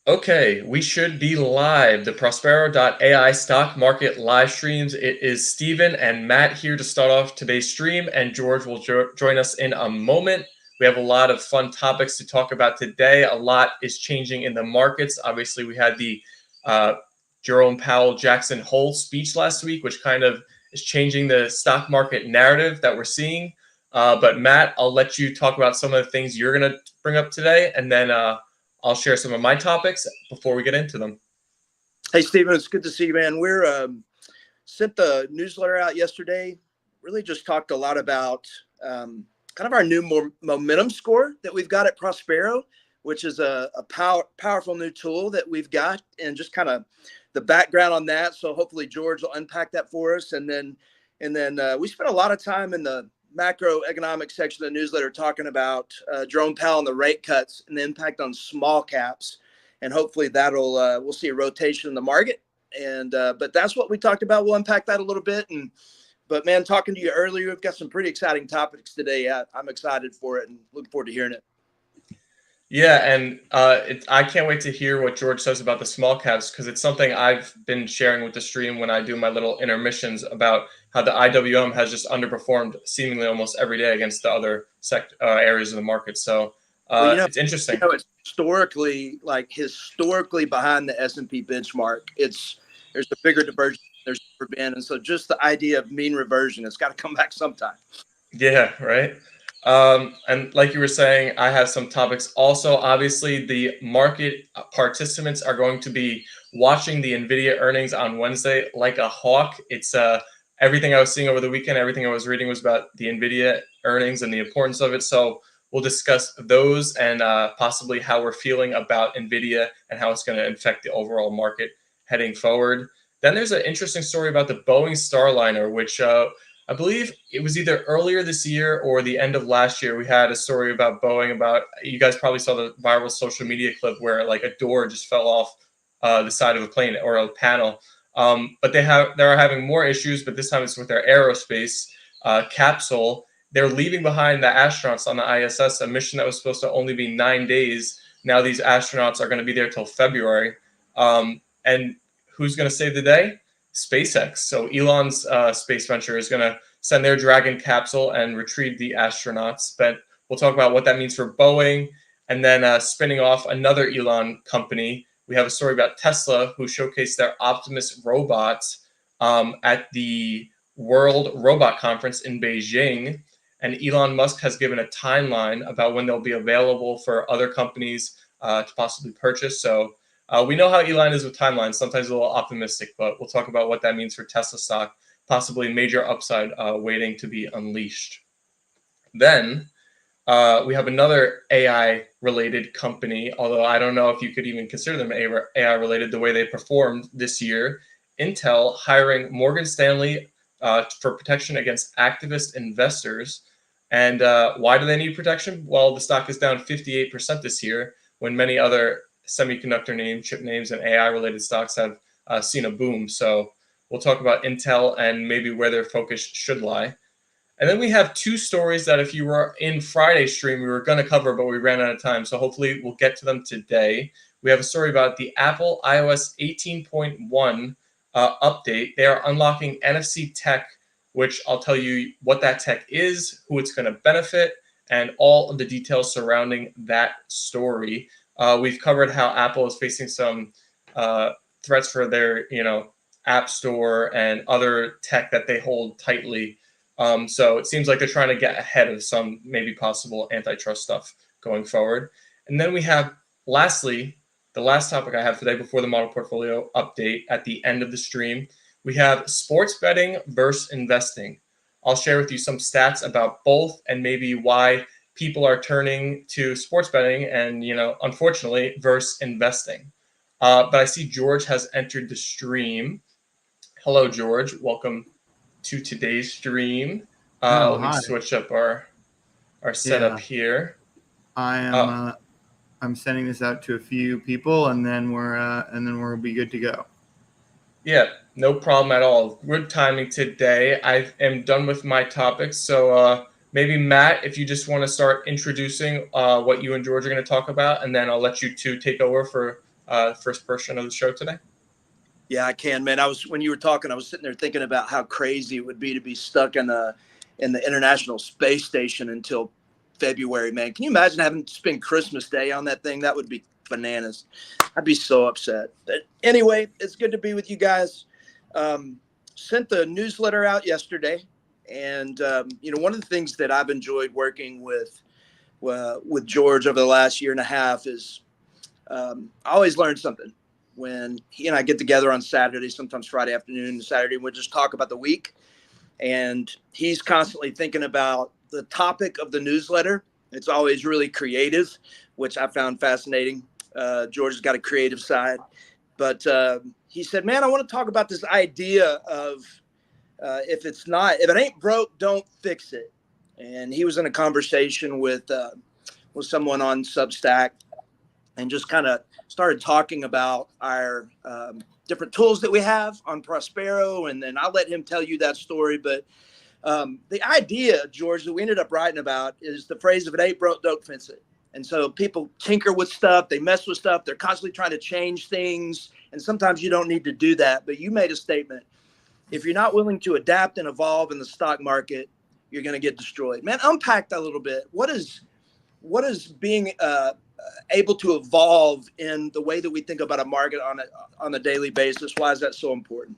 Okay, we should be live. The Prospero.Ai stock market live streams. It is Steven and Matt here to start off today's stream, and George will join us in a moment. We have a lot of fun topics to talk about today. A lot is changing in the markets. Obviously, we had the uh, Jerome Powell Jackson Hole speech last week, which kind of is changing the stock market narrative that we're seeing. But Matt, I'll let you talk about some of the things you're going to bring up today, and then I'll share some of my topics before we get into them. Hey, Stephen, it's good to see you, man. We're sent the newsletter out yesterday. Really just talked a lot about kind of our new momentum score that we've got at Prospero, which is a powerful new tool that we've got, and just kind of the background on that. So hopefully George will unpack that for us. And then we spent a lot of time in the macroeconomic section of the newsletter talking about Jerome Powell and the rate cuts and the impact on small caps. And hopefully that'll we'll see a rotation in the market. And but that's what we talked about. We'll unpack that a little bit. But man, talking to you earlier, we've got some pretty exciting topics today. I'm excited for it and looking forward to hearing it. Yeah, and I can't wait to hear what George says about the small caps, because it's something I've been sharing with the stream when I do my little intermissions about how the IWM has just underperformed seemingly almost every day against the other areas of the market. So Well, it's interesting. it's historically behind the S&P benchmark. There's a bigger divergence than there's ever been, and so just the idea of mean reversion, it's got to come back sometime. Yeah, right. And like you were saying, I have some topics also. Obviously, the market participants are going to be watching the Nvidia earnings on Wednesday like a hawk. It's everything I was seeing over the weekend, everything I was reading was about the Nvidia earnings and the importance of it. So we'll discuss those and possibly how we're feeling about Nvidia and how it's going to affect the overall market heading forward. Then there's an interesting story about the Boeing Starliner, which I believe it was either earlier this year or the end of last year. We had a story about Boeing. About, you guys probably saw the viral social media clip where like a door just fell off the side of a plane or a panel. But they're having more issues, but this time it's with their aerospace capsule. They're leaving behind the astronauts on the ISS, a mission that was supposed to only be 9 days. Now these astronauts are going to be there till February. And who's going to save the day? SpaceX. So Elon's space venture is going to send their Dragon capsule and retrieve the astronauts. But we'll talk about what that means for Boeing. And then spinning off another Elon company, we have a story about Tesla, who showcased their Optimus robots at the World Robot Conference in Beijing. And Elon Musk has given a timeline about when they'll be available for other companies to possibly purchase. So we know how Elon is with timelines, sometimes a little optimistic, but we'll talk about what that means for Tesla stock, possibly major upside waiting to be unleashed. Then we have another AI-related company, although I don't know if you could even consider them AI-related the way they performed this year. Intel hiring Morgan Stanley for protection against activist investors. And why do they need protection? Well, the stock is down 58% this year, when many other semiconductor names, chip names, and AI-related stocks have seen a boom. So we'll talk about Intel and maybe where their focus should lie. And then we have two stories that if you were in Friday's stream, we were going to cover, but we ran out of time. So hopefully we'll get to them today. We have a story about the Apple iOS 18.1 update. They are unlocking NFC tech, which I'll tell you what that tech is, who it's going to benefit, and all of the details surrounding that story. We've covered how Apple is facing some threats for their, App Store and other tech that they hold tightly. So it seems like they're trying to get ahead of some maybe possible antitrust stuff going forward. And then we have, lastly, the last topic I have today before the model portfolio update at the end of the stream, we have sports betting versus investing. I'll share with you some stats about both and maybe why people are turning to sports betting and, unfortunately, versus investing. But I see George has entered the stream. Hello, George. Welcome to today's stream. Let me switch up our setup here. I am I'm sending this out to a few people, and then we'll be good to go. Yeah, no problem at all. Good timing today. I am done with my topics, so maybe Matt, if you just want to start introducing what you and George are going to talk about, and then I'll let you two take over for first portion of the show today? Yeah, I can, man. When you were talking, I was sitting there thinking about how crazy it would be to be stuck in the International Space Station until February, man. Can you imagine having to spend Christmas Day on that thing? That would be bananas. I'd be so upset. But anyway, it's good to be with you guys. Sent the newsletter out yesterday, and one of the things that I've enjoyed working with George over the last year and a half is I always learn something when he and I get together on Saturday, sometimes Friday afternoon and Saturday, and we'll just talk about the week. And he's constantly thinking about the topic of the newsletter. It's always really creative, which I found fascinating. George has got a creative side. But he said, man, I want to talk about this idea of if it ain't broke, don't fix it. And he was in a conversation with someone on Substack and just kind of started talking about our different tools that we have on Prospero. And then I'll let him tell you that story. But the idea, George, that we ended up writing about is the phrase, if it ain't broke, don't fix it. And so people tinker with stuff, they mess with stuff, they're constantly trying to change things. And sometimes you don't need to do that. But you made a statement. If you're not willing to adapt and evolve in the stock market, you're going to get destroyed. Man, unpack that a little bit. What is being able to evolve in the way that we think about a market on a daily basis? Why is that so important?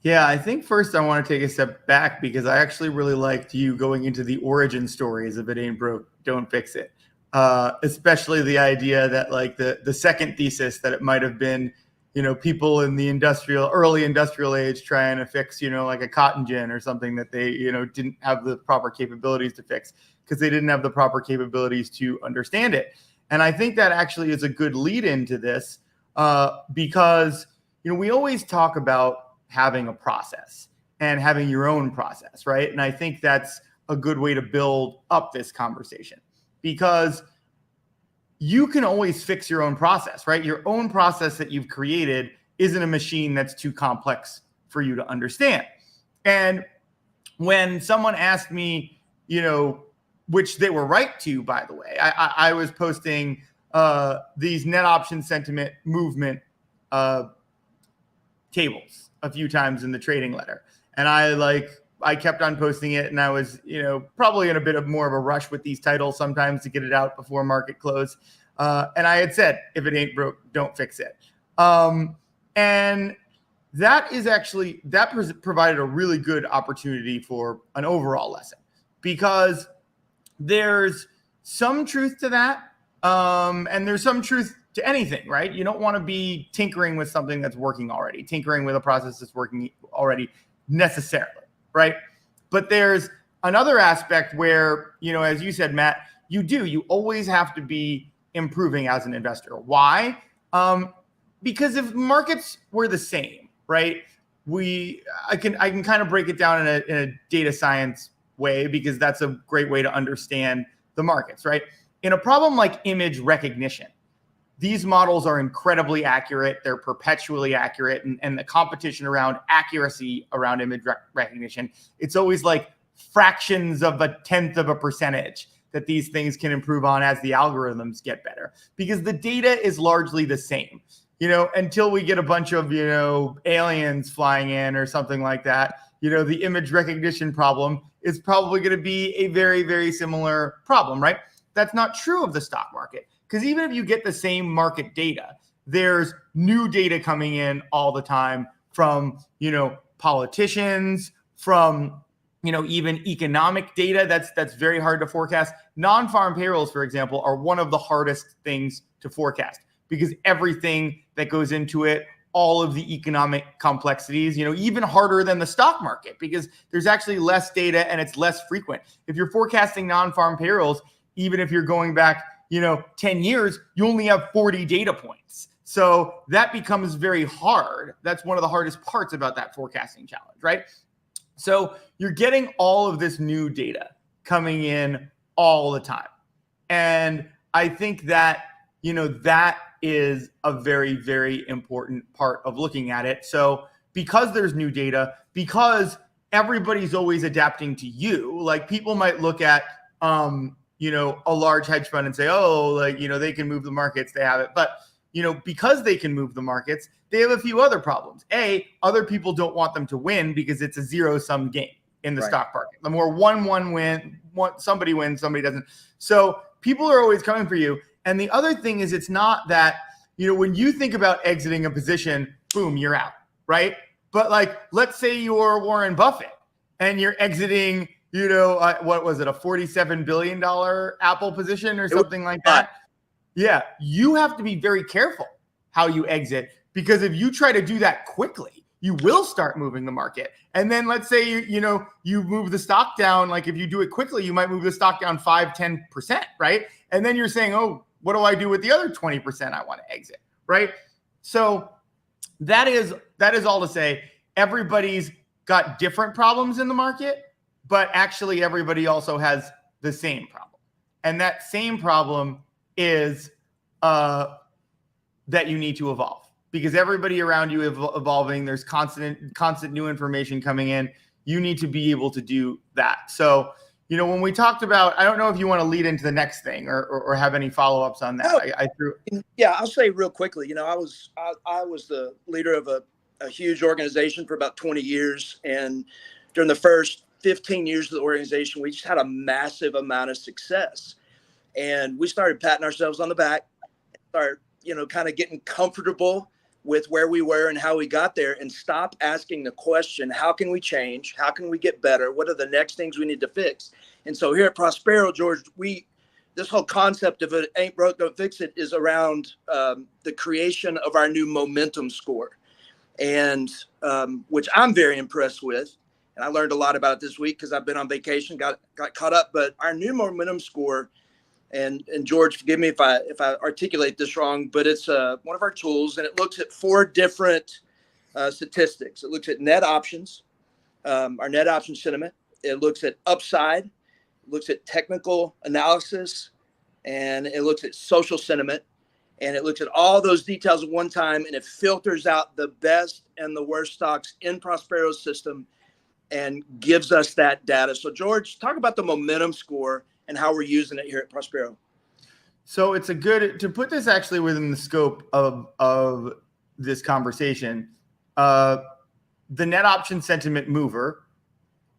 Yeah, I think first I want to take a step back because I actually really liked you going into the origin stories of it ain't broke, don't fix it. Especially the idea that like the second thesis that it might have been, people in the early industrial age trying to fix, like a cotton gin or something that they, didn't have the proper capabilities to fix because they didn't have the proper capabilities to understand it. And I think that actually is a good lead into this because, we always talk about having a process and having your own process, right? And I think that's a good way to build up this conversation because you can always fix your own process, right? Your own process that you've created isn't a machine that's too complex for you to understand. And when someone asked me, which they were right to, by the way, I was posting these net option sentiment movement tables a few times in the trading letter. And I kept on posting it, and I was, probably in a bit of more of a rush with these titles sometimes to get it out before market close. And I had said, if it ain't broke, don't fix it. And that is actually, provided a really good opportunity for an overall lesson because there's some truth to that. And there's some truth to anything, right? You don't want to be tinkering with something that's working already, tinkering with a process that's working already necessarily, right? But there's another aspect where, as you said, Matt, you always have to be improving as an investor. Why? Because if markets were the same, right? I can kind of break it down in a data science way because that's a great way to understand the markets, right? In a problem like image recognition, these models are incredibly accurate. They're perpetually accurate. And the competition around accuracy around image recognition, it's always like fractions of a tenth of a percentage that these things can improve on as the algorithms get better because the data is largely the same, until we get a bunch of, aliens flying in or something like that. The image recognition problem is probably going to be a very, very similar problem, right? That's not true of the stock market. Because even if you get the same market data, there's new data coming in all the time from, politicians, from, even economic data that's very hard to forecast. Non-farm payrolls, for example, are one of the hardest things to forecast because everything that goes into it, all of the economic complexities, even harder than the stock market because there's actually less data and it's less frequent. If you're forecasting non-farm payrolls, even if you're going back 10 years, you only have 40 data points. So that becomes very hard. That's one of the hardest parts about that forecasting challenge, right? So you're getting all of this new data coming in all the time. And I think that, that is a very, very important part of looking at it. So because there's new data, because everybody's always adapting to you, like people might look at, a large hedge fund and say, oh, they can move the markets, they have it. But because they can move the markets, they have a few other problems. Other people don't want them to win because it's a zero-sum game in the stock market. The more one win, somebody wins, somebody doesn't. So people are always coming for you. And the other thing is, it's not that, when you think about exiting a position, boom, you're out, right? But like, let's say you're Warren Buffett and you're exiting, what was it, a $47 billion Apple position or something like that? Yeah, you have to be very careful how you exit, because if you try to do that quickly, you will start moving the market. And then let's say you move the stock down. Like if you do it quickly, you might move the stock down 5-10%, right? And then you're saying, oh, what do I do with the other 20% I want to exit, right? So that is all to say, everybody's got different problems in the market, but actually everybody also has the same problem. And that same problem is that you need to evolve, because everybody around you is evolving. There's constant new information coming in. You need to be able to do that. So, when we talked about, I don't know if you want to lead into the next thing or have any follow-ups on that. Yeah, I'll say real quickly, I was the leader of a huge organization for about 20 years. And during the first 15 years of the organization, we just had a massive amount of success. And we started patting ourselves on the back, start, kind of getting comfortable with where we were and how we got there, and stop asking the question, how can we change? How can we get better? What are the next things we need to fix? And so here at Prospero, George, this whole concept of it ain't broke, don't fix it is around the creation of our new momentum score, and which I'm very impressed with. And I learned a lot about it this week because I've been on vacation, got caught up. But our new momentum score, and George, forgive me if I articulate this wrong, but it's one of our tools, and it looks at 4 different statistics. It looks at net options, our net option sentiment. It looks at upside, it looks at technical analysis, and it looks at social sentiment. And it looks at all those details at one time, and it filters out the best and the worst stocks in Prospero's system and gives us that data. So George, talk about the momentum score and how we're using it here at Prospero. So it's to put this actually within the scope of this conversation. The net option sentiment mover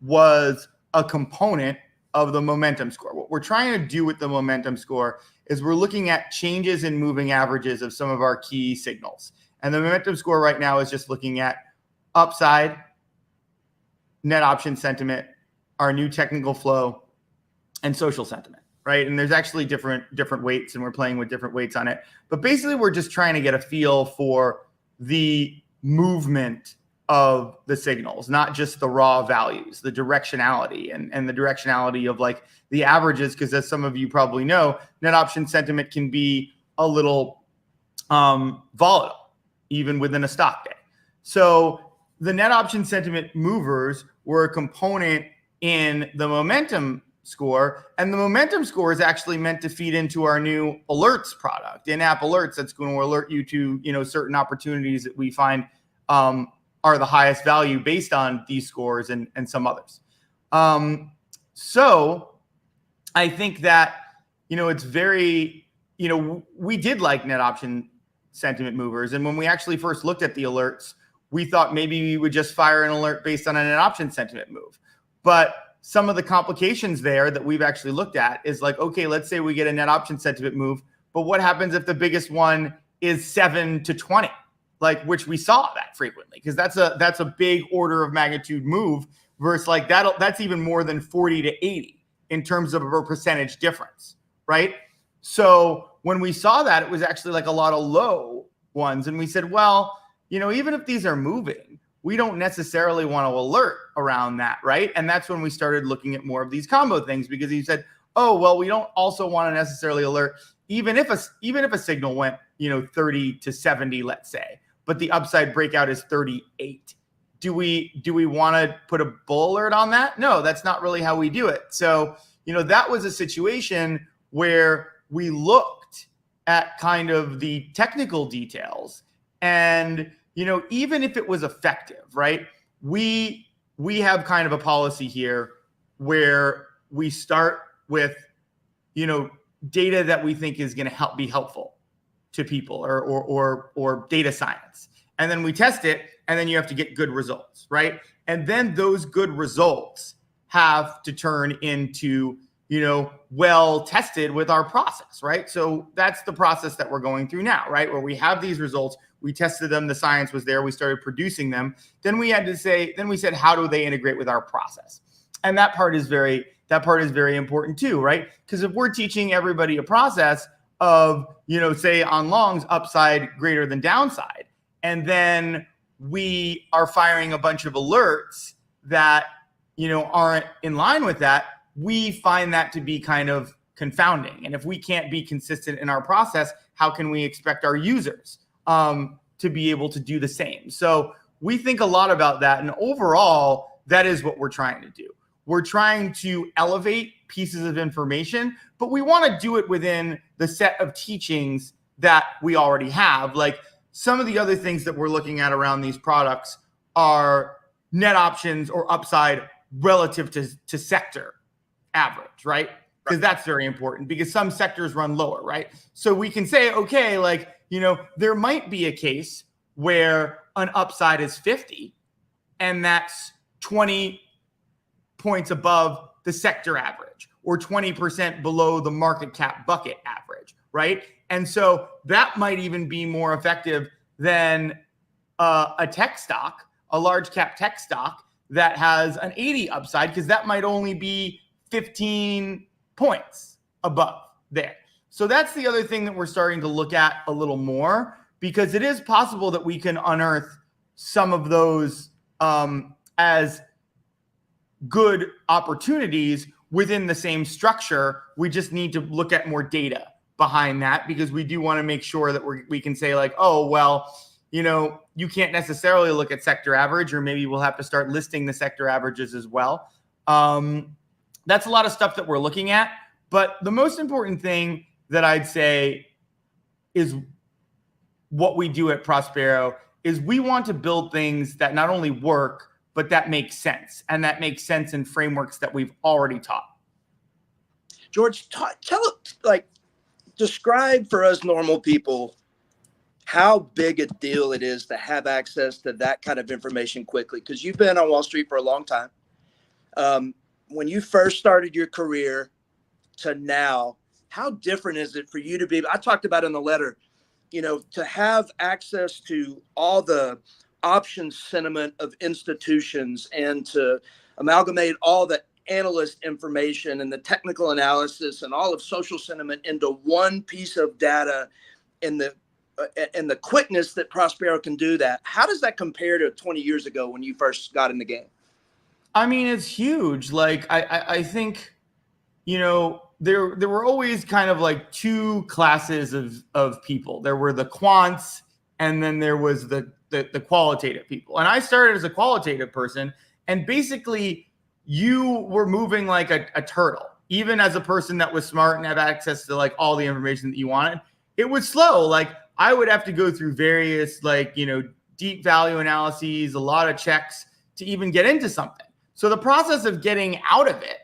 was a component of the momentum score. What we're trying to do with the momentum score is we're looking at changes in moving averages of some of our key signals. And the momentum score right now is just looking at upside, net option sentiment, our new technical flow, and social sentiment, right? And there's actually different weights, and we're playing with different weights on it. But basically, we're just trying to get a feel for the movement of the signals, not just the raw values, the directionality and the directionality of like the averages, because as some of you probably know, net option sentiment can be a little volatile, even within a stock day. So the net option sentiment movers were a component in the momentum score, and the momentum score is actually meant to feed into our new alerts product, in-app alerts, that's going to alert you to certain opportunities that we find are the highest value based on these scores and some others. So I think that it's very we did like net option sentiment movers, and when we actually first looked at the alerts, we thought maybe we would just fire an alert based on a net option sentiment move. But some of the complications there that we've actually looked at is like, okay, let's say we get a net option sentiment move, but what happens if the biggest one is 7 to 20, like, which we saw that frequently, because that's a big order of magnitude move versus like that's even more than 40 to 80 in terms of a percentage difference, right? So when we saw that, it was actually like a lot of low ones, and we said, well, even if these are moving, we don't necessarily want to alert around that, right? And that's when we started looking at more of these combo things, because he said, oh, well, we don't also want to necessarily alert, even if a signal went, 30 to 70, let's say, but the upside breakout is 38. Do we want to put a bull alert on that? No, that's not really how we do it. So, that was a situation where we looked at kind of the technical details, and even if it was effective, right? We have kind of a policy here where we start with, data that we think is going to be helpful to people or data science. And then we test it, and then you have to get good results, right? And then those good results have to turn into, well tested with our process, right? So that's the process that we're going through now, right? Where we have these results, we tested them, the science was there, we started producing them. Then we said, how do they integrate with our process? And that part is very important too, right? Because if we're teaching everybody a process of, say on longs, upside greater than downside, and then we are firing a bunch of alerts that, aren't in line with that, we find that to be kind of confounding. And if we can't be consistent in our process, how can we expect our users to be able to do the same? So we think a lot about that. And overall, that is what we're trying to do. We're trying to elevate pieces of information, but we want to do it within the set of teachings that we already have. Like some of the other things that we're looking at around these products are net options or upside relative to sector average, right? Because that's very important, because some sectors run lower, right? So we can say, okay, there might be a case where an upside is 50 and that's 20 points above the sector average or 20% below the market cap bucket average, right? And so that might even be more effective than a tech stock, a large cap tech stock that has an 80 upside, because that might only be 15 points above there. So that's the other thing that we're starting to look at a little more, because it is possible that we can unearth some of those as good opportunities within the same structure. We just need to look at more data behind that, because we do want to make sure that we can say you can't necessarily look at sector average, or maybe we'll have to start listing the sector averages as well. That's a lot of stuff that we're looking at. But the most important thing that I'd say is what we do at Prospero is we want to build things that not only work, but that make sense, and that makes sense in frameworks that we've already taught. George, describe for us normal people how big a deal it is to have access to that kind of information quickly, because you've been on Wall Street for a long time. When you first started your career to now, how different is it for you to be? I talked about in the letter, to have access to all the option sentiment of institutions and to amalgamate all the analyst information and the technical analysis and all of social sentiment into one piece of data, and the quickness that Prospero can do that. How does that compare to 20 years ago when you first got in the game? I mean, it's huge. I think, there were always kind of two classes of people. There were the quants, and then there was the qualitative people. And I started as a qualitative person, and basically you were moving like a turtle. Even as a person that was smart and had access to all the information that you wanted, it was slow. I would have to go through various deep value analyses, a lot of checks to even get into something. So the process of getting out of it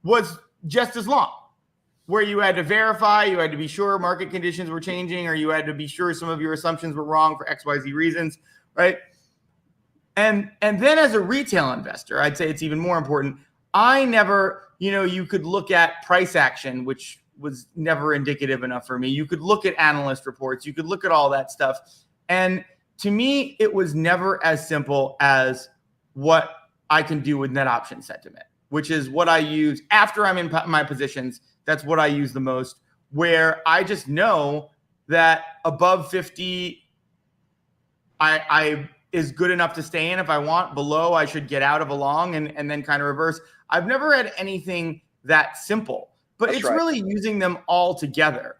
was just as long, where you had to verify, you had to be sure market conditions were changing, or you had to be sure some of your assumptions were wrong for XYZ reasons, right? And then as a retail investor, I'd say it's even more important. I never, you could look at price action, which was never indicative enough for me. You could look at analyst reports, you could look at all that stuff. And to me, it was never as simple as what I can do with net option sentiment, which is what I use after I'm in my positions. That's what I use the most, where I just know that above 50, I is good enough to stay in if I want. Below, I should get out of a long and then kind of reverse. I've never had anything that simple, but That's right. Really using them all together.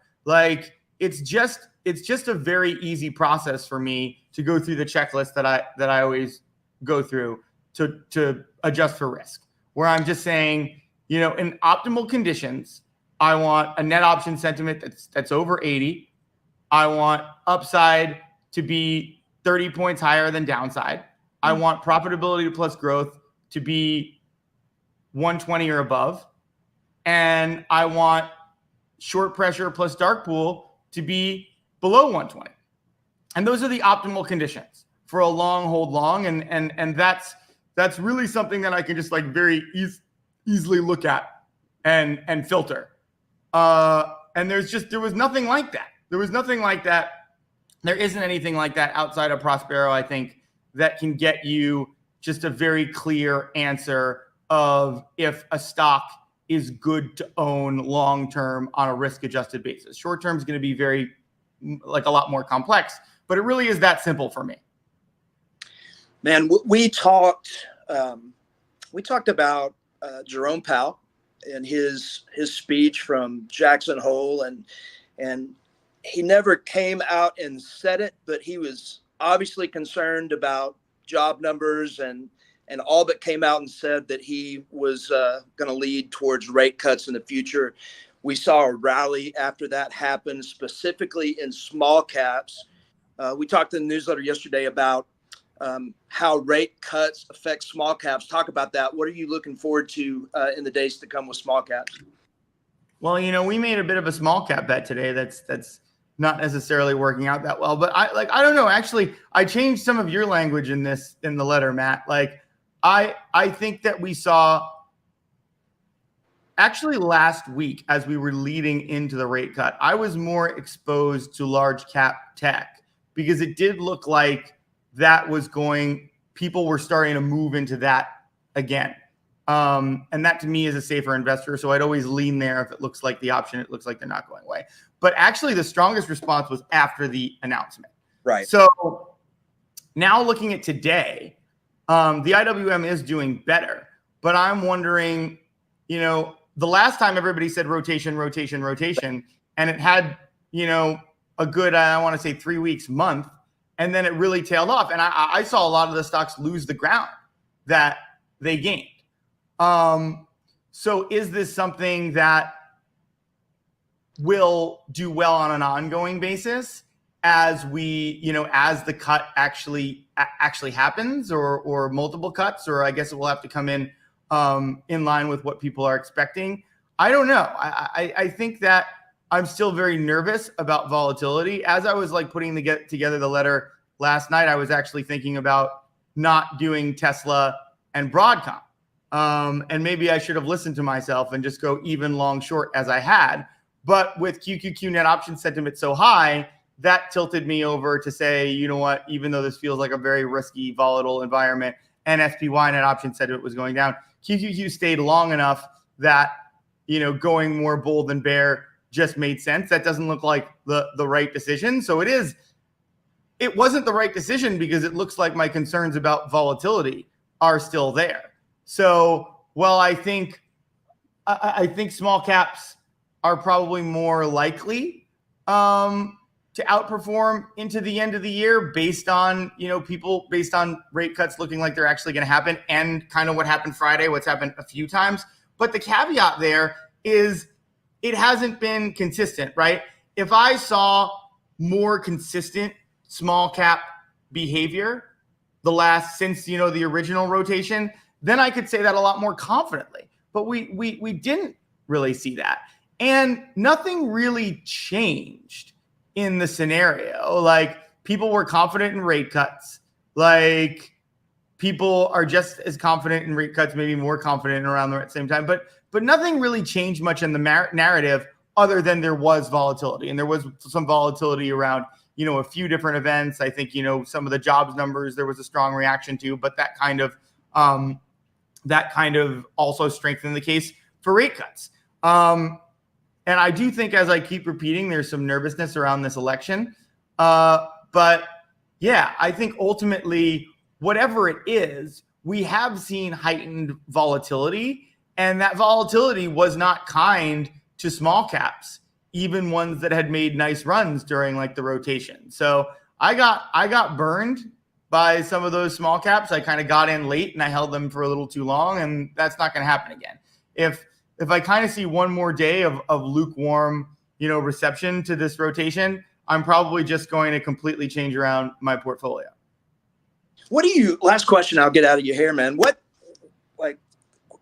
It's just a very easy process for me to go through the checklist that I always go through to adjust for risk, where I'm just saying, in optimal conditions, I want a net option sentiment that's over 80. I want upside to be 30 points higher than downside. I want profitability plus growth to be 120 or above. And I want short pressure plus dark pool to be below 120. And those are the optimal conditions for a long hold long. And that's really something that I can just like very easily look at and filter. And there was nothing like that. There was nothing like that. There isn't anything like that outside of Prospero, I think, that can get you just a very clear answer of if a stock is good to own long-term on a risk-adjusted basis. Short-term is going to be very, like a lot more complex, but it really is that simple for me. Man, we talked about Jerome Powell and his speech from Jackson Hole, and he never came out and said it, but he was obviously concerned about job numbers and all but came out and said that he was going to lead towards rate cuts in the future. We saw a rally after that happened, specifically in small caps. We talked in the newsletter yesterday about how rate cuts affect small caps. Talk about that. What are you looking forward to in the days to come with small caps? Well, we made a bit of a small cap bet today. That's not necessarily working out that well, but I don't know. Actually, I changed some of your language in the letter, Matt. Like, I think that we saw actually last week as we were leading into the rate cut, I was more exposed to large cap tech because it did look like people were starting to move into that again. And that to me is a safer investor. So I'd always lean there if it looks like the option, it looks like they're not going away. But actually the strongest response was after the announcement. Right. So now looking at today, the IWM is doing better, but I'm wondering, the last time everybody said rotation, and it had, a good, I want to say 3 weeks, month, and then it really tailed off. And I saw a lot of the stocks lose the ground that they gained. So is this something that will do well on an ongoing basis as as the cut actually happens, or multiple cuts, or I guess it will have to come in line with what people are expecting? I don't know. I think that I'm still very nervous about volatility. As I was like putting together the letter last night, I was actually thinking about not doing Tesla and Broadcom. And maybe I should have listened to myself and just go even long short as I had. But with QQQ net option sentiment so high, that tilted me over to say, you know what, even though this feels like a very risky, volatile environment and SPY net option sentiment was going down, QQQ stayed long enough that, going more bull than bear just made sense. That doesn't look like the right decision. So it wasn't the right decision because it looks like my concerns about volatility are still there. So while I think small caps are probably more likely to outperform into the end of the year based on based on rate cuts looking like they're actually going to happen, and kind of what happened Friday, what's happened a few times. But the caveat there is it hasn't been consistent, right? If I saw more consistent small cap behavior since the original rotation, then I could say that a lot more confidently. But we didn't really see that. And nothing really changed in the scenario. Like, people were confident in rate cuts. Like, people are just as confident in rate cuts, maybe more confident around the same time. But nothing really changed much in the narrative other than there was volatility. And there was some volatility around, a few different events. I think, some of the jobs numbers, there was a strong reaction to, but that kind of also strengthened the case for rate cuts. And I do think, as I keep repeating, there's some nervousness around this election. But yeah, I think ultimately, whatever it is, we have seen heightened volatility, and that volatility was not kind to small caps, even ones that had made nice runs during like the rotation. So I got burned by some of those small caps. I kind of got in late and I held them for a little too long, and that's not going to happen again. If I kind of see one more day of lukewarm, reception to this rotation, I'm probably just going to completely change around my portfolio. Last question I'll get out of your hair, man.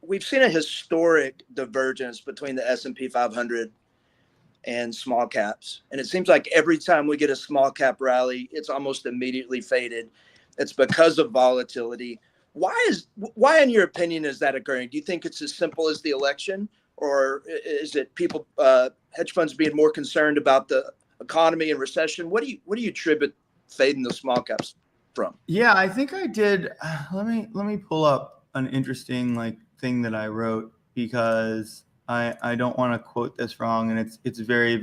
We've seen a historic divergence between the S&P 500 and small caps. And it seems like every time we get a small cap rally, it's almost immediately faded. It's because of volatility. Why, in your opinion, is that occurring? Do you think it's as simple as the election, or is it people, hedge funds being more concerned about the economy and recession? What do you attribute fading the small caps from? Yeah, I think I did. Let me pull up an interesting thing that I wrote, because I don't want to quote this wrong, and it's a very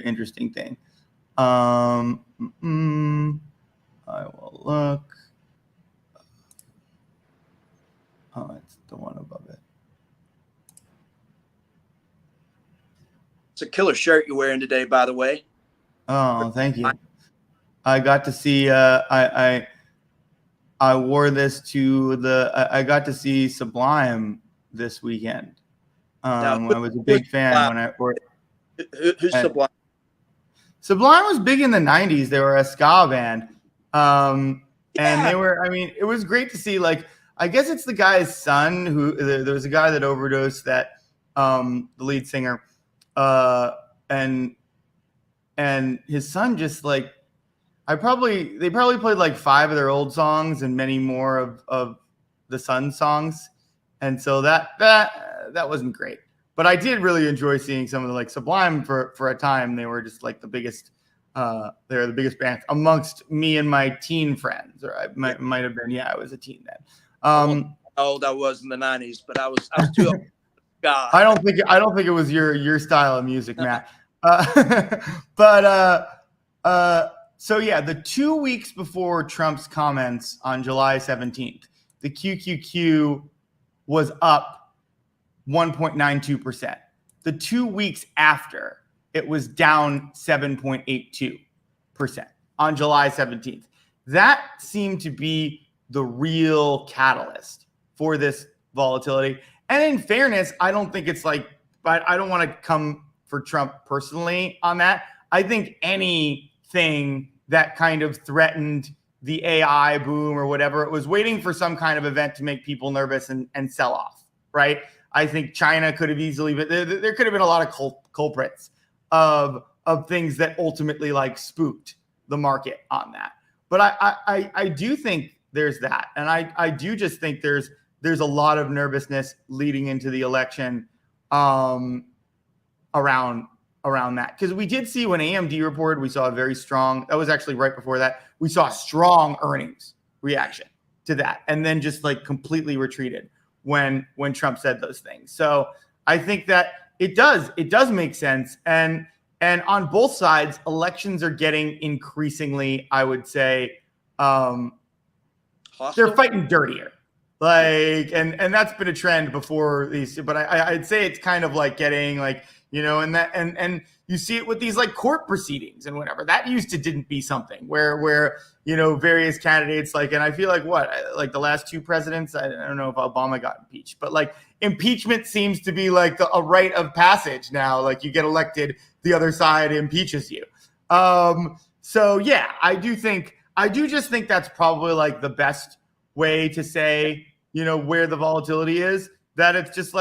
interesting thing. I will look. Oh, it's the one above it. It's a killer shirt you're wearing today, by the way. Oh, thank you. I got to see. I wore this to I got to see Sublime this weekend. I was a big fan when I wore. Who's Sublime? Sublime was big in the '90s. They were a ska band, and they were. I mean, it was great to see. I guess it's the guy's son who. There was a guy that overdosed. That the lead singer, and his son just they probably played 5 of their old songs and many more of the Sun's songs, and so that wasn't great. But I did really enjoy seeing some of the Sublime for a time. They were just the biggest. They were the biggest band amongst me and my teen friends, or I might have been. Yeah, I was a een then. How old I was in the '90s, but I was too old. God. I don't think it was your style of music, Matt. So yeah, the 2 weeks before Trump's comments on July 17th, the QQQ was up 1.92%. The 2 weeks after, it was down 7.82% on July 17th. That seemed to be the real catalyst for this volatility. And in fairness, I don't think it's but I don't want to come for Trump personally on that. I think anything that kind of threatened the AI boom or whatever, it was waiting for some kind of event to make people nervous and sell off, right? I think China could have easily, but there could have been a lot of culprits of things that ultimately spooked the market on that. But I do think there's that. And I do just think there's a lot of nervousness leading into the election around that. Because we did see when AMD reported, we saw a very strong, that was actually right before that, we saw a strong earnings reaction to that, and then just completely retreated when Trump said those things. So I think that it does make sense. And on both sides, elections are getting increasingly, I would say, they're fighting dirtier. And that's been a trend before these, but I'd say it's kind of getting and you see it with these court proceedings and whatever. That used to didn't be something where various candidates and I feel the last 2 presidents, I don't know if Obama got impeached, but impeachment seems to be a rite of passage now. You get elected, the other side impeaches you. So yeah, I do just think that's probably the best way to say where the volatility is, that it's just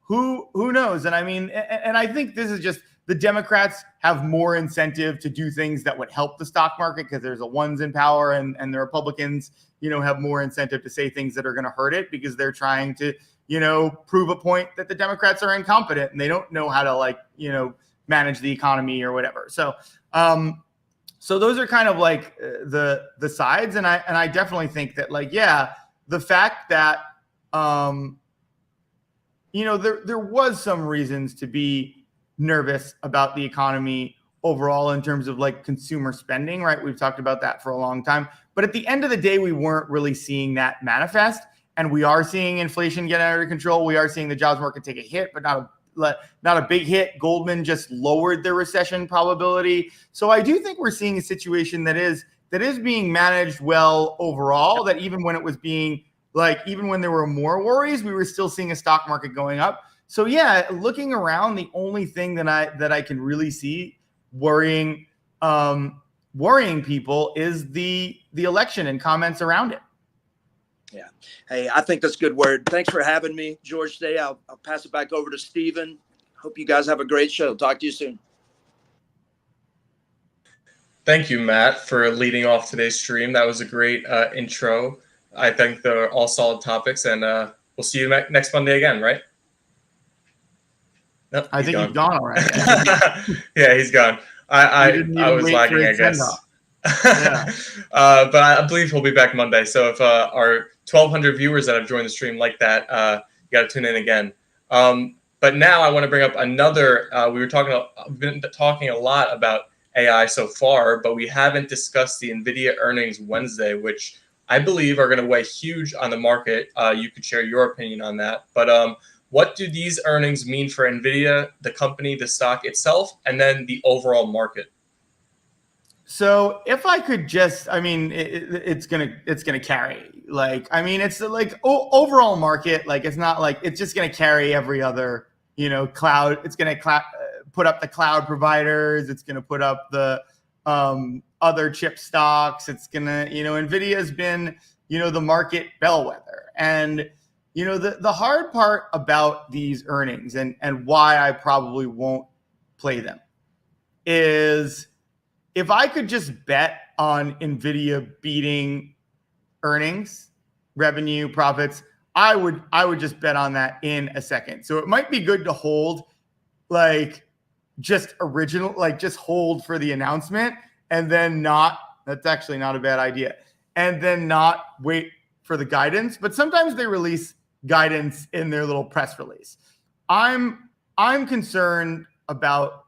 who knows. And I mean, and I think this is just, the Democrats have more incentive to do things that would help the stock market because there's a ones in power, and the Republicans have more incentive to say things that are going to hurt it because they're trying to prove a point that the Democrats are incompetent and they don't know how to manage the economy or whatever. So those are kind of the sides. And I definitely think that the fact that, there was some reasons to be nervous about the economy overall in terms of consumer spending, right? We've talked about that for a long time. But at the end of the day, we weren't really seeing that manifest. And we are seeing inflation get out of control. We are seeing the jobs market take a hit, but not a big hit. Goldman just lowered their recession probability. So I do think we're seeing a situation that is being managed well overall, that even when it was being even when there were more worries, we were still seeing a stock market going up. So yeah, looking around, the only thing that I can really see worrying people is the election and comments around it. Yeah. Hey, I think that's a good word. Thanks for having me, George, today. I'll pass it back over to Stephen. Hope you guys have a great show. Talk to you soon. Thank you, Matt, for leading off today's stream. That was a great intro. I think they're all solid topics, and we'll see you next Monday again, right? Nope, I think gone. he's gone already. Yeah, he's gone. I was lagging, I guess. Yeah. But I believe he'll be back Monday. So if our 1,200 viewers that have joined the stream like that, you got to tune in again. But now I want to bring up another. We've been talking a lot about AI so far, but we haven't discussed the NVIDIA earnings Wednesday, which I believe are going to weigh huge on the market. You could share your opinion on that. But what do these earnings mean for NVIDIA, the company, the stock itself, and then the overall market? So if I could just, I mean, it's gonna carry. Like, I mean, it's like overall market. Like, it's not like it's just gonna carry every other, cloud. It's gonna put up the cloud providers. It's gonna put up the other chip stocks. It's gonna, NVIDIA has been, the market bellwether. And the hard part about these earnings and why I probably won't play them is, if I could just bet on NVIDIA beating earnings, revenue, profits, I would just bet on that in a second. So it might be good to hold, just hold for the announcement and then that's actually not a bad idea. And then not wait for the guidance. But sometimes they release guidance in their little press release. I'm concerned about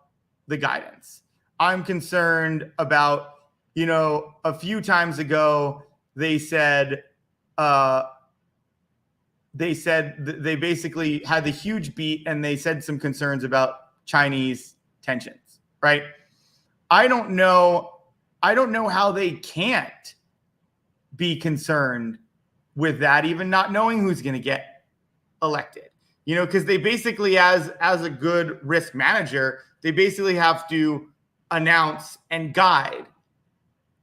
the guidance. I'm concerned about, a few times ago, they said they basically had the huge beat and they said some concerns about Chinese tensions, right? I don't know how they can't be concerned with that, even not knowing who's going to get elected, because they basically, as a good risk manager, they basically have to announce and guide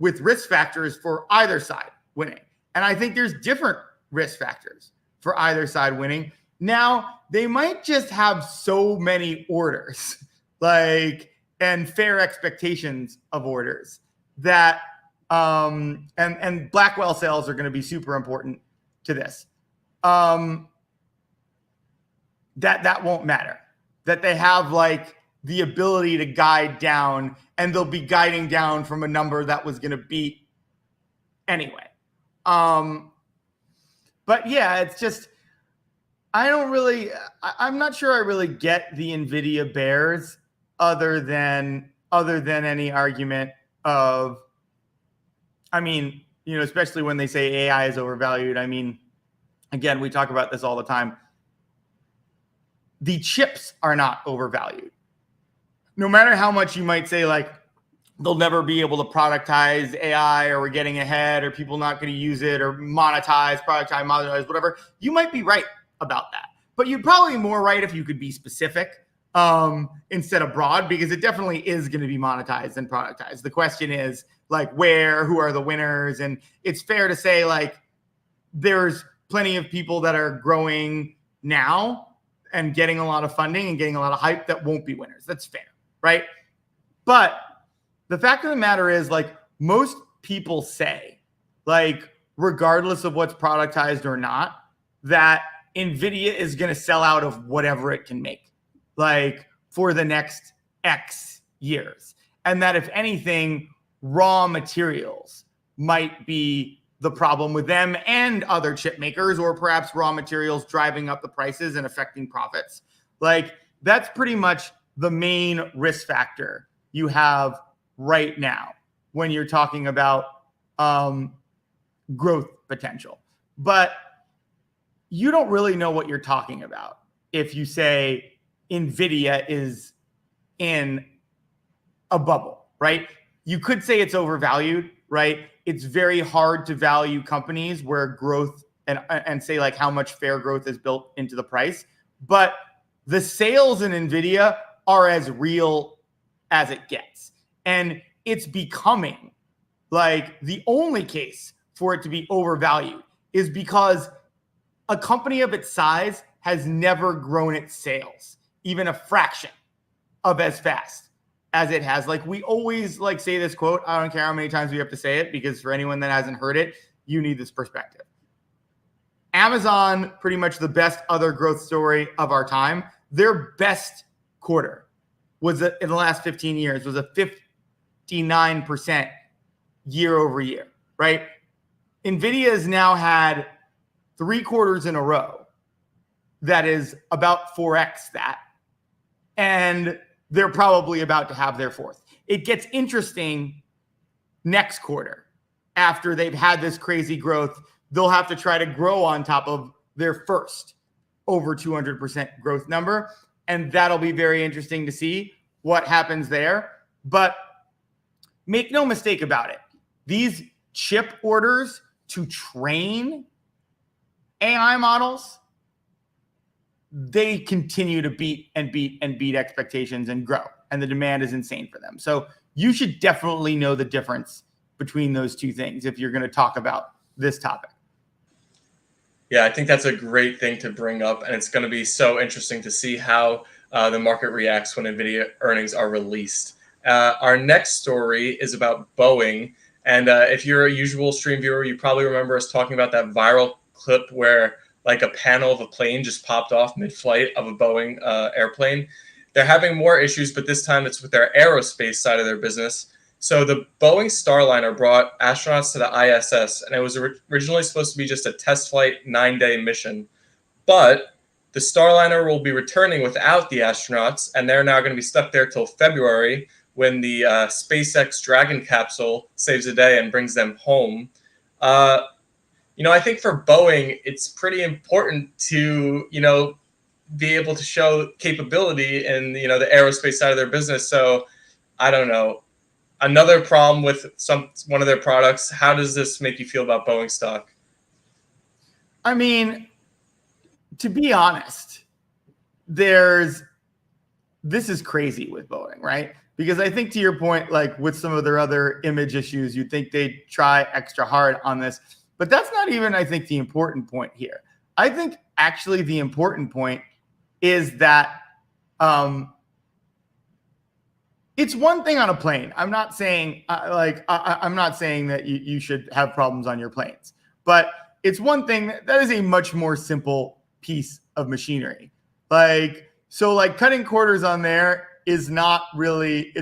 with risk factors for either side winning. And I think there's different risk factors for either side winning. Now, they might just have so many orders, and fair expectations of orders that, and Blackwell sales are going to be super important to this. That won't matter. That they have the ability to guide down, and they'll be guiding down from a number that was going to beat anyway. But yeah, it's just, I'm not sure I really get the NVIDIA bears other than any argument of, especially when they say AI is overvalued. Again, we talk about this all the time. The chips are not overvalued. No matter how much you might say, they'll never be able to productize AI, or we're getting ahead, or people not going to use it, or monetize, whatever. You might be right about that. But you'd probably be more right if you could be specific instead of broad, because it definitely is going to be monetized and productized. The question is, where, who are the winners? And it's fair to say, there's plenty of people that are growing now and getting a lot of funding and getting a lot of hype that won't be winners. That's fair. Right. But the fact of the matter is, most people say, regardless of what's productized or not, that NVIDIA is going to sell out of whatever it can make, for the next X years. And that if anything, raw materials might be the problem with them and other chip makers, or perhaps raw materials driving up the prices and affecting profits. That's pretty much the main risk factor you have right now when you're talking about growth potential. But you don't really know what you're talking about if you say NVIDIA is in a bubble, right? You could say it's overvalued, right? It's very hard to value companies where growth and say how much fair growth is built into the price. But the sales in NVIDIA are as real as it gets. And it's becoming the only case for it to be overvalued is because a company of its size has never grown its sales even a fraction of as fast as it has. Like we always like say this quote. I don't care how many times we have to say it, because for anyone that hasn't heard it, you need this perspective. Amazon, pretty much the best other growth story of our time. Their best quarter was in the last 15 years was a 59% year over year, right? NVIDIA has now had 3 quarters in a row that is about 4x that. And they're probably about to have their 4th. It gets interesting next quarter. After they've had this crazy growth, they'll have to try to grow on top of their first over 200% growth number. And that'll be very interesting to see what happens there. But make no mistake about it. These chip orders to train AI models, they continue to beat expectations and grow. And the demand is insane for them. So you should definitely know the difference between those two things if you're going to talk about this topic. Yeah, I think that's a great thing to bring up. And it's going to be so interesting to see how the market reacts when NVIDIA earnings are released. Our next story is about Boeing. And if you're a usual stream viewer, you probably remember us talking about that viral clip where like a panel of a plane just popped off mid-flight of a Boeing airplane. They're having more issues, but this time it's with their aerospace side of their business. So the Boeing Starliner brought astronauts to the ISS, and it was originally supposed to be just a test flight 9-day mission. But the Starliner will be returning without the astronauts, and they're now going to be stuck there till February when the SpaceX Dragon capsule saves the day and brings them home. I think for Boeing, it's pretty important to, be able to show capability in, the aerospace side of their business. So I don't know. Another problem with one of their products. How does this make you feel about Boeing stock? I mean, to be honest, this is crazy with Boeing, right? Because I think to your point, like with some of their other image issues, you'd think they'd try extra hard on this. But that's not even, I think, the important point here. I think actually the important point is that it's one thing on a plane. I'm not saying I'm not saying that you should have problems on your planes, but it's one thing that is a much more simple piece of machinery. So cutting quarters on there is not really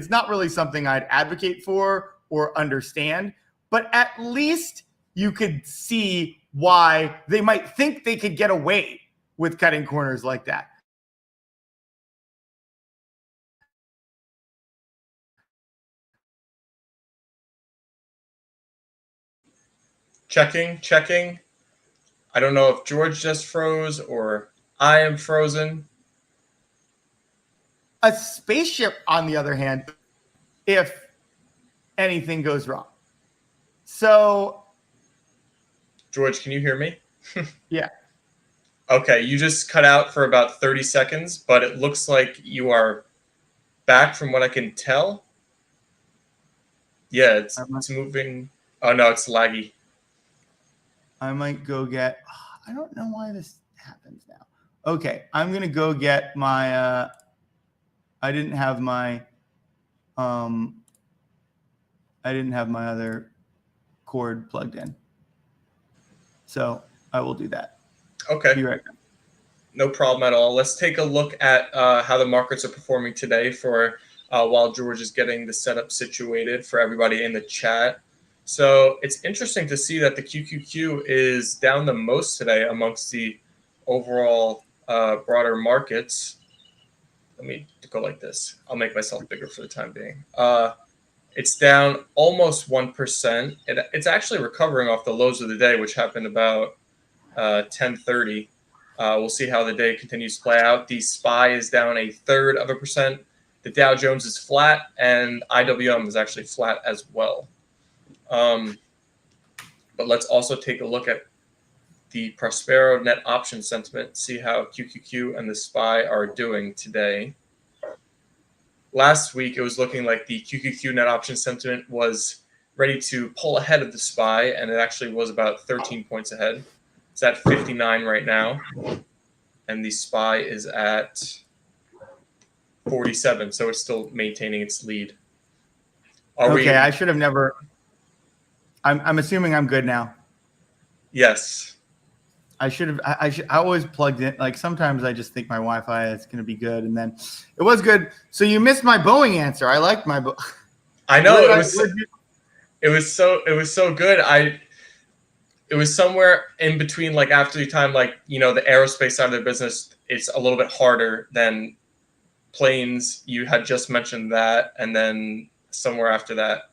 something I'd advocate for or understand, but at least you could see why they might think they could get away with cutting corners like that. Checking. I don't know if George just froze or I am frozen. A spaceship, on the other hand, if anything goes wrong. So, George, can you hear me? Yeah. Okay, you just cut out for about 30 seconds, but it looks like you are back from what I can tell. Yeah, it's moving. Oh, no, it's laggy. I might go get, I don't know why this happens now. Okay, I'm going to go get my, I didn't have my other cord plugged in. So I will do that. Okay. Be right back. No problem at all. Let's take a look at how the markets are performing today while George is getting the setup situated for everybody in the chat. So it's interesting to see that the QQQ is down the most today amongst the overall broader markets. Let me go like this. I'll make myself bigger for the time being. It's down almost 1%. It's actually recovering off the lows of the day, which happened about 10:30. We'll see how the day continues to play out. The SPY is down 0.33%. The Dow Jones is flat, and IWM is actually flat as well. But let's also take a look at the Prospero net option sentiment, see how QQQ and the SPY are doing today. Last week, it was looking like the QQQ net option sentiment was ready to pull ahead of the SPY, and it actually was about 13 points ahead. It's at 59 right now, and the SPY is at 47, so it's still maintaining its lead. Are Okay, we? I should have never. I'm assuming I'm good now. Yes. I should have. I always plugged in. Like sometimes I just think my Wi-Fi is going to be good, and then it was good. So you missed my Boeing answer. I liked my. I Where know did it I? was. It was so good. It was somewhere in between, like after the time, like the aerospace side of the business, it's a little bit harder than planes. You had just mentioned that, and then somewhere after that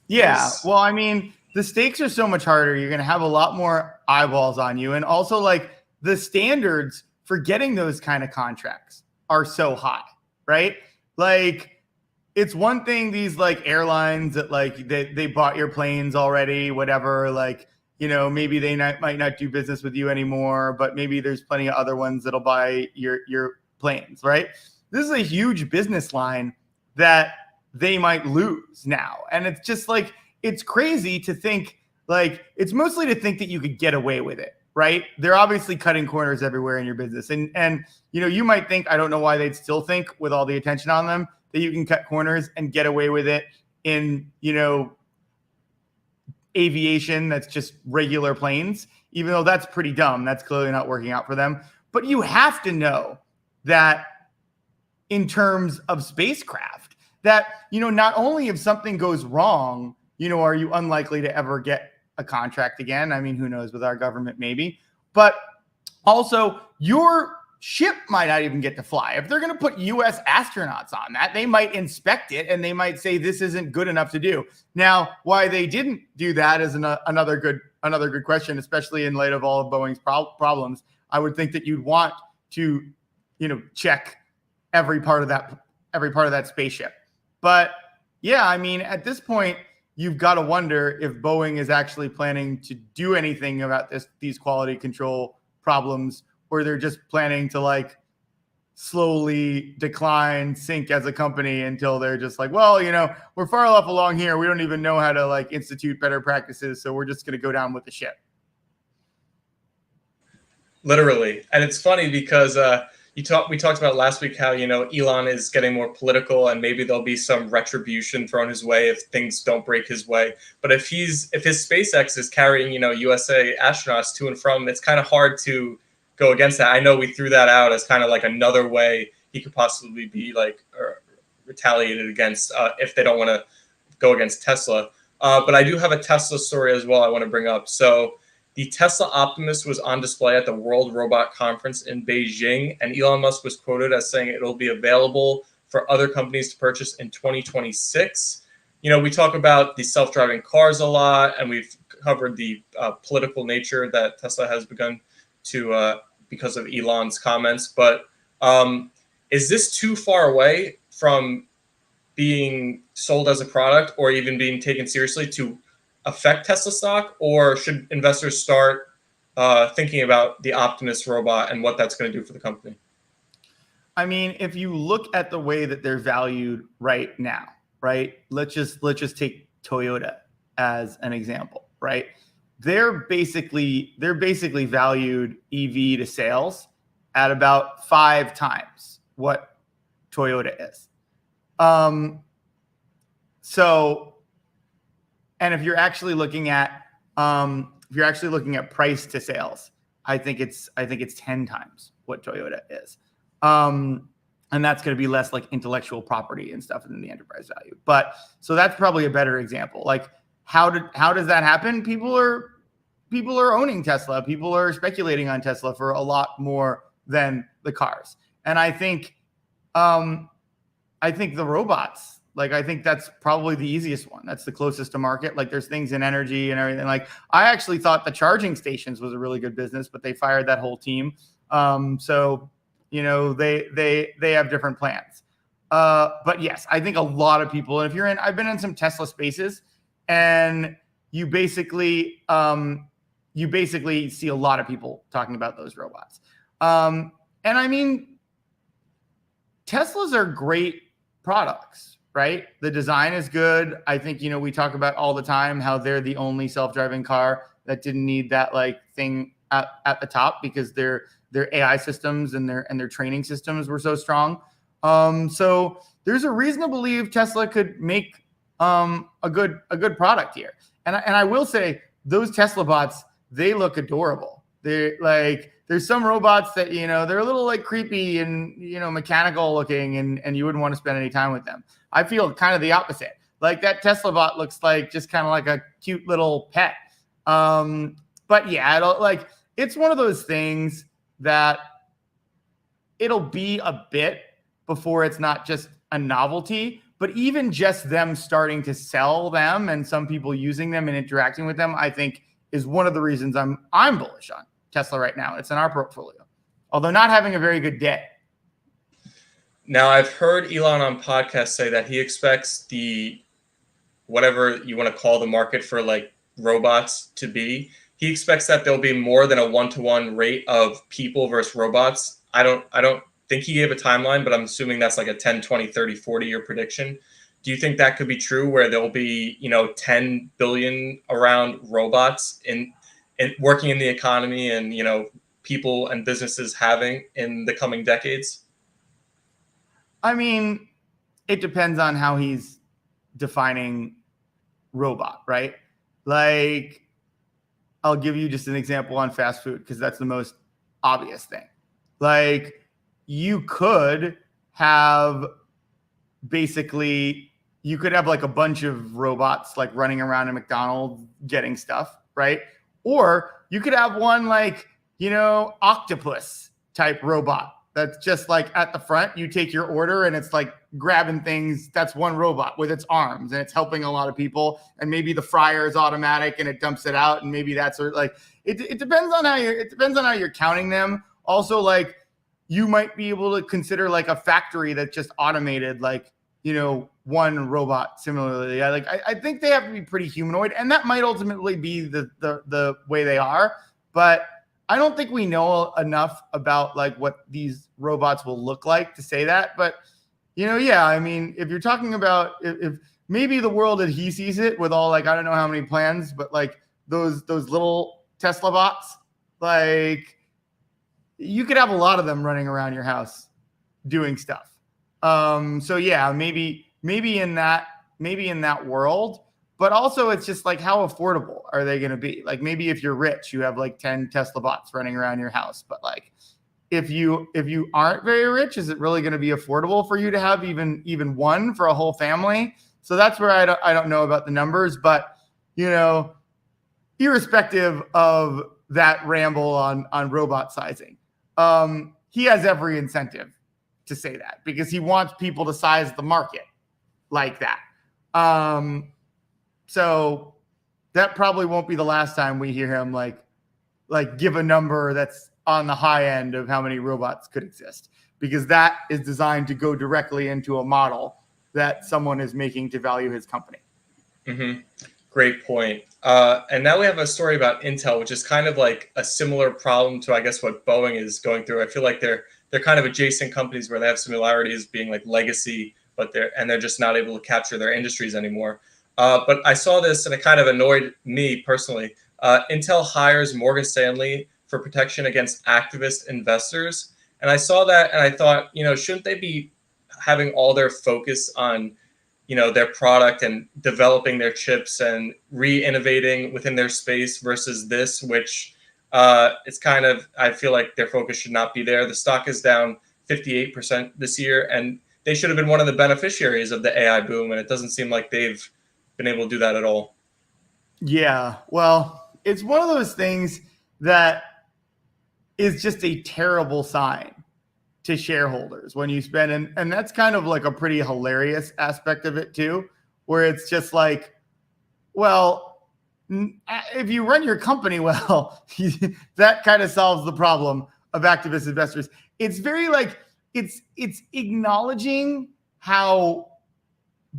Yeah. was Well, I mean, the stakes are so much harder. You're going to have a lot more eyeballs on you, and also like the standards for getting those kind of contracts are so high, right? Like it's one thing these like airlines that like they bought your planes already, whatever, like maybe they might not do business with you anymore, but maybe there's plenty of other ones that'll buy your planes, right? This is a huge business line that they might lose now. And it's just like it's crazy to think, like it's mostly to think that you could get away with it, right? They're obviously cutting corners everywhere in your business. And you might think, I don't know why they'd still think with all the attention on them that you can cut corners and get away with it in, aviation that's just regular planes, even though that's pretty dumb. That's clearly not working out for them. But you have to know that in terms of spacecraft, that, not only if something goes wrong, are you unlikely to ever get a contract again? I mean, who knows with our government, maybe. But also, your ship might not even get to fly. If they're going to put U.S. astronauts on that, they might inspect it and they might say this isn't good enough to do. Now, why they didn't do that is another good question, especially in light of all of Boeing's problems. I would think that you'd want to, check every part of that spaceship. But yeah, I mean, at this point, you've got to wonder if Boeing is actually planning to do anything about these quality control problems, or they're just planning to like slowly sink as a company until they're just like, well, we're far enough along here. We don't even know how to like institute better practices. So we're just going to go down with the ship. literally. And it's funny because we talked about last week how Elon is getting more political, and maybe there'll be some retribution thrown his way if things don't break his way. But if his SpaceX is carrying USA astronauts to and from, it's kind of hard to go against that. I know we threw that out as kind of like another way he could possibly be like retaliated against if they don't want to go against Tesla. But I do have a Tesla story as well I want to bring up. So the Tesla Optimus was on display at the World Robot Conference in Beijing, and Elon Musk was quoted as saying it'll be available for other companies to purchase in 2026. We talk about the self-driving cars a lot, and we've covered the political nature that Tesla has begun to because of Elon's comments. But is this too far away from being sold as a product or even being taken seriously to affect Tesla stock, or should investors start thinking about the Optimus robot and what that's going to do for the company? I mean, if you look at the way that they're valued right now, right? Let's just take Toyota as an example, right? They're basically valued EV to sales at about 5 times what Toyota is. So, and if you're actually looking at price to sales, I think it's 10 times what Toyota is. And that's going to be less like intellectual property and stuff than the enterprise value. But so that's probably a better example. Like how does that happen? People are owning Tesla. People are speculating on Tesla for a lot more than the cars. And I think the robots, like, I think that's probably the easiest one. That's the closest to market. Like, there's things in energy and everything. Like, I actually thought the charging stations was a really good business, but they fired that whole team. So, they have different plans. But yes, I think a lot of people, and I've been in some Tesla spaces, and you basically see a lot of people talking about those robots. And I mean, Teslas are great products, right? The design is good. I think, we talk about all the time how they're the only self-driving car that didn't need that like thing at the top because their AI systems and their training systems were so strong. So there's a reason to believe Tesla could make a good product here. And I will say those Tesla bots, they look adorable. They're like, there's some robots that, they're a little like creepy and, mechanical looking, and you wouldn't want to spend any time with them. I feel kind of the opposite. Like that Tesla bot looks like just kind of like a cute little pet. But yeah, it's one of those things that it'll be a bit before it's not just a novelty. But even just them starting to sell them and some people using them and interacting with them, I think is one of the reasons I'm bullish on Tesla right now. It's in our portfolio, although not having a very good day. Now, I've heard Elon on podcasts say that he expects the, whatever you want to call the market for like robots to be, he expects that there'll be more than a 1-to-1 rate of people versus robots. I don't think he gave a timeline, but I'm assuming that's like a 10, 20, 30, 40-year prediction. Do you think that could be true, where there'll be, 10 billion around robots in working in the economy and, people and businesses having in the coming decades? I mean, it depends on how he's defining robot, right? Like, I'll give you just an example on fast food because that's the most obvious thing. Like, you could have like a bunch of robots like running around in McDonald's getting stuff, right? Or you could have one like, octopus type robot that's just like at the front. You take your order and it's like grabbing things. That's one robot with its arms and it's helping a lot of people. And maybe the fryer is automatic and it dumps it out. And maybe that's like, it depends on how you're counting them. Also, like, you might be able to consider like a factory that's just automated, like, one robot similarly. I think they have to be pretty humanoid, and that might ultimately be the way they are. But I don't think we know enough about like what these robots will look like to say that. But, I mean, if you're talking about if maybe the world as he sees it with all like, I don't know how many plans, but like those little Tesla bots, like, you could have a lot of them running around your house doing stuff. So yeah, maybe in that world, but also it's just like, how affordable are they going to be? Like, maybe if you're rich, you have like 10 Tesla bots running around your house. But like, if you aren't very rich, is it really going to be affordable for you to have even one for a whole family? So that's where I don't know about the numbers, but irrespective of that ramble on robot sizing, he has every incentive to say that because he wants people to size the market like that. So that probably won't be the last time we hear him like give a number that's on the high end of how many robots could exist, because that is designed to go directly into a model that someone is making to value his company. Mm-hmm. Great point. And now we have a story about Intel, which is kind of like a similar problem to, I guess, what Boeing is going through. I feel like they're kind of adjacent companies where they have similarities, being like legacy, but they're just not able to capture their industries anymore. But I saw this and it kind of annoyed me personally. Intel hires Morgan Stanley for protection against activist investors. And I saw that and I thought, shouldn't they be having all their focus on their product and developing their chips and re-innovating within their space versus this, which it's kind of, I feel like their focus should not be there. The stock is down 58% this year, and they should have been one of the beneficiaries of the AI boom, and it doesn't seem like they've been able to do that at all. Yeah, well, it's one of those things that is just a terrible sign to shareholders when you spend, and that's kind of like a pretty hilarious aspect of it too, where it's just like, well, if you run your company well, that kind of solves the problem of activist investors. It's very like, it's acknowledging how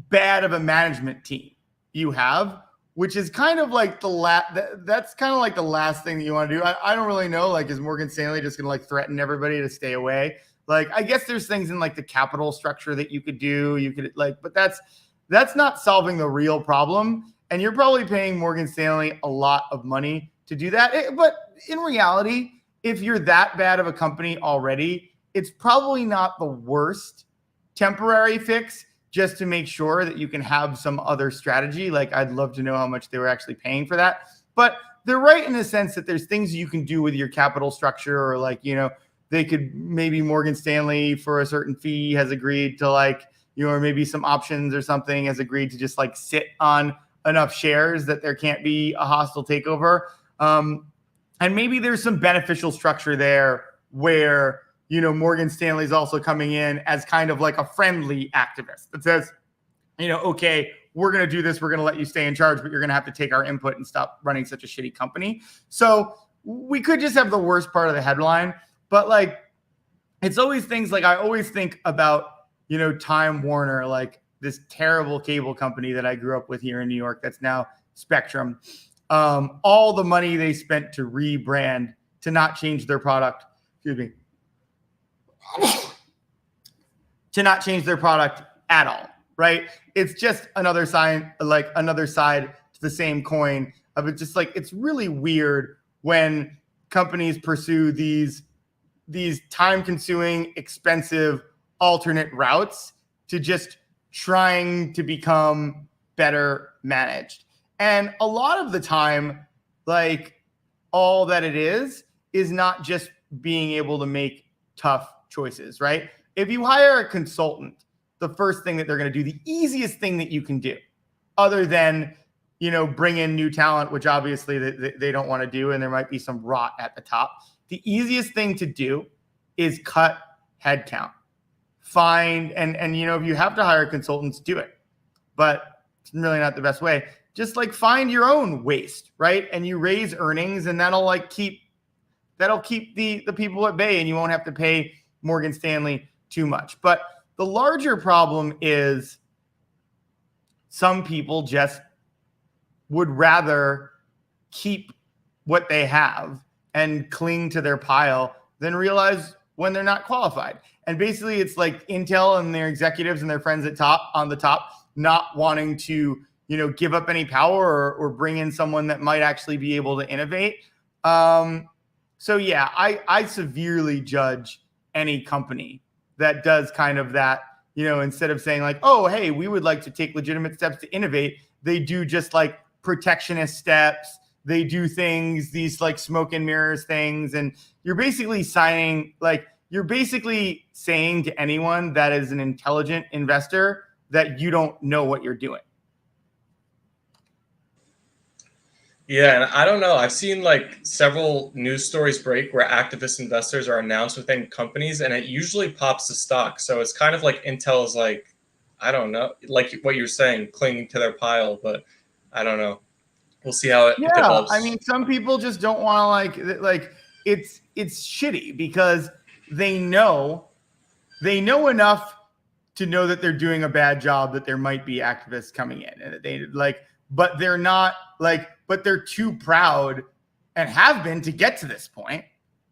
bad of a management team you have, which is kind of like that's kind of like the last thing that you want to do. I don't really know, like, is Morgan Stanley just gonna like threaten everybody to stay away? Like, I guess there's things in like the capital structure that you could do. You could like, but that's not solving the real problem. And you're probably paying Morgan Stanley a lot of money to do that. But in reality, if you're that bad of a company already, it's probably not the worst temporary fix just to make sure that you can have some other strategy. Like, I'd love to know how much they were actually paying for that. But they're right in the sense that there's things you can do with your capital structure, or like, they could, maybe Morgan Stanley for a certain fee has agreed to, like, or maybe some options or something has agreed to just like sit on enough shares that there can't be a hostile takeover. And maybe there's some beneficial structure there where, Morgan Stanley's also coming in as kind of like a friendly activist that says, okay, we're going to do this. We're going to let you stay in charge, but you're going to have to take our input and stop running such a shitty company. So we could just have the worst part of the headline, but like, it's always things like, I always think about, Time Warner, like this terrible cable company that I grew up with here in New York that's now Spectrum. All the money they spent to rebrand, to not change their product, to not change their product at all, right? It's just another side to the same coin of it. Just like, it's really weird when companies pursue these time-consuming, expensive alternate routes to just trying to become better managed. And a lot of the time, like, all that it is not just being able to make tough choices, right? If you hire a consultant, the first thing that they're going to do, the easiest thing that you can do, other than, bring in new talent, which obviously they don't want to do, and there might be some rot at the top. The easiest thing to do is cut headcount. Find, and if you have to hire consultants, do it. But it's really not the best way. Just like find your own waste, right? And you raise earnings, and that'll keep the people at bay, and you won't have to pay Morgan Stanley too much. But the larger problem is some people just would rather keep what they have and cling to their pile than realize when they're not qualified. And basically, it's like Intel and their executives and their friends on the top not wanting to, give up any power or bring in someone that might actually be able to innovate. So yeah, I severely judge any company that does kind of that, instead of saying like, oh, hey, we would like to take legitimate steps to innovate, they do just like protectionist steps. They do things, these like smoke and mirrors things. And you're basically saying to anyone that is an intelligent investor that you don't know what you're doing. Yeah, and I don't know. I've seen like several news stories break where activist investors are announced within companies, and it usually pops the stock. So it's kind of like Intel is like, I don't know, like what you're saying, clinging to their pile, but I don't know. We'll see how it develops. I mean, some people just don't want to like it's shitty because they know enough to know that they're doing a bad job, that there might be activists coming in, and they but they're not but they're too proud and have been to get to this point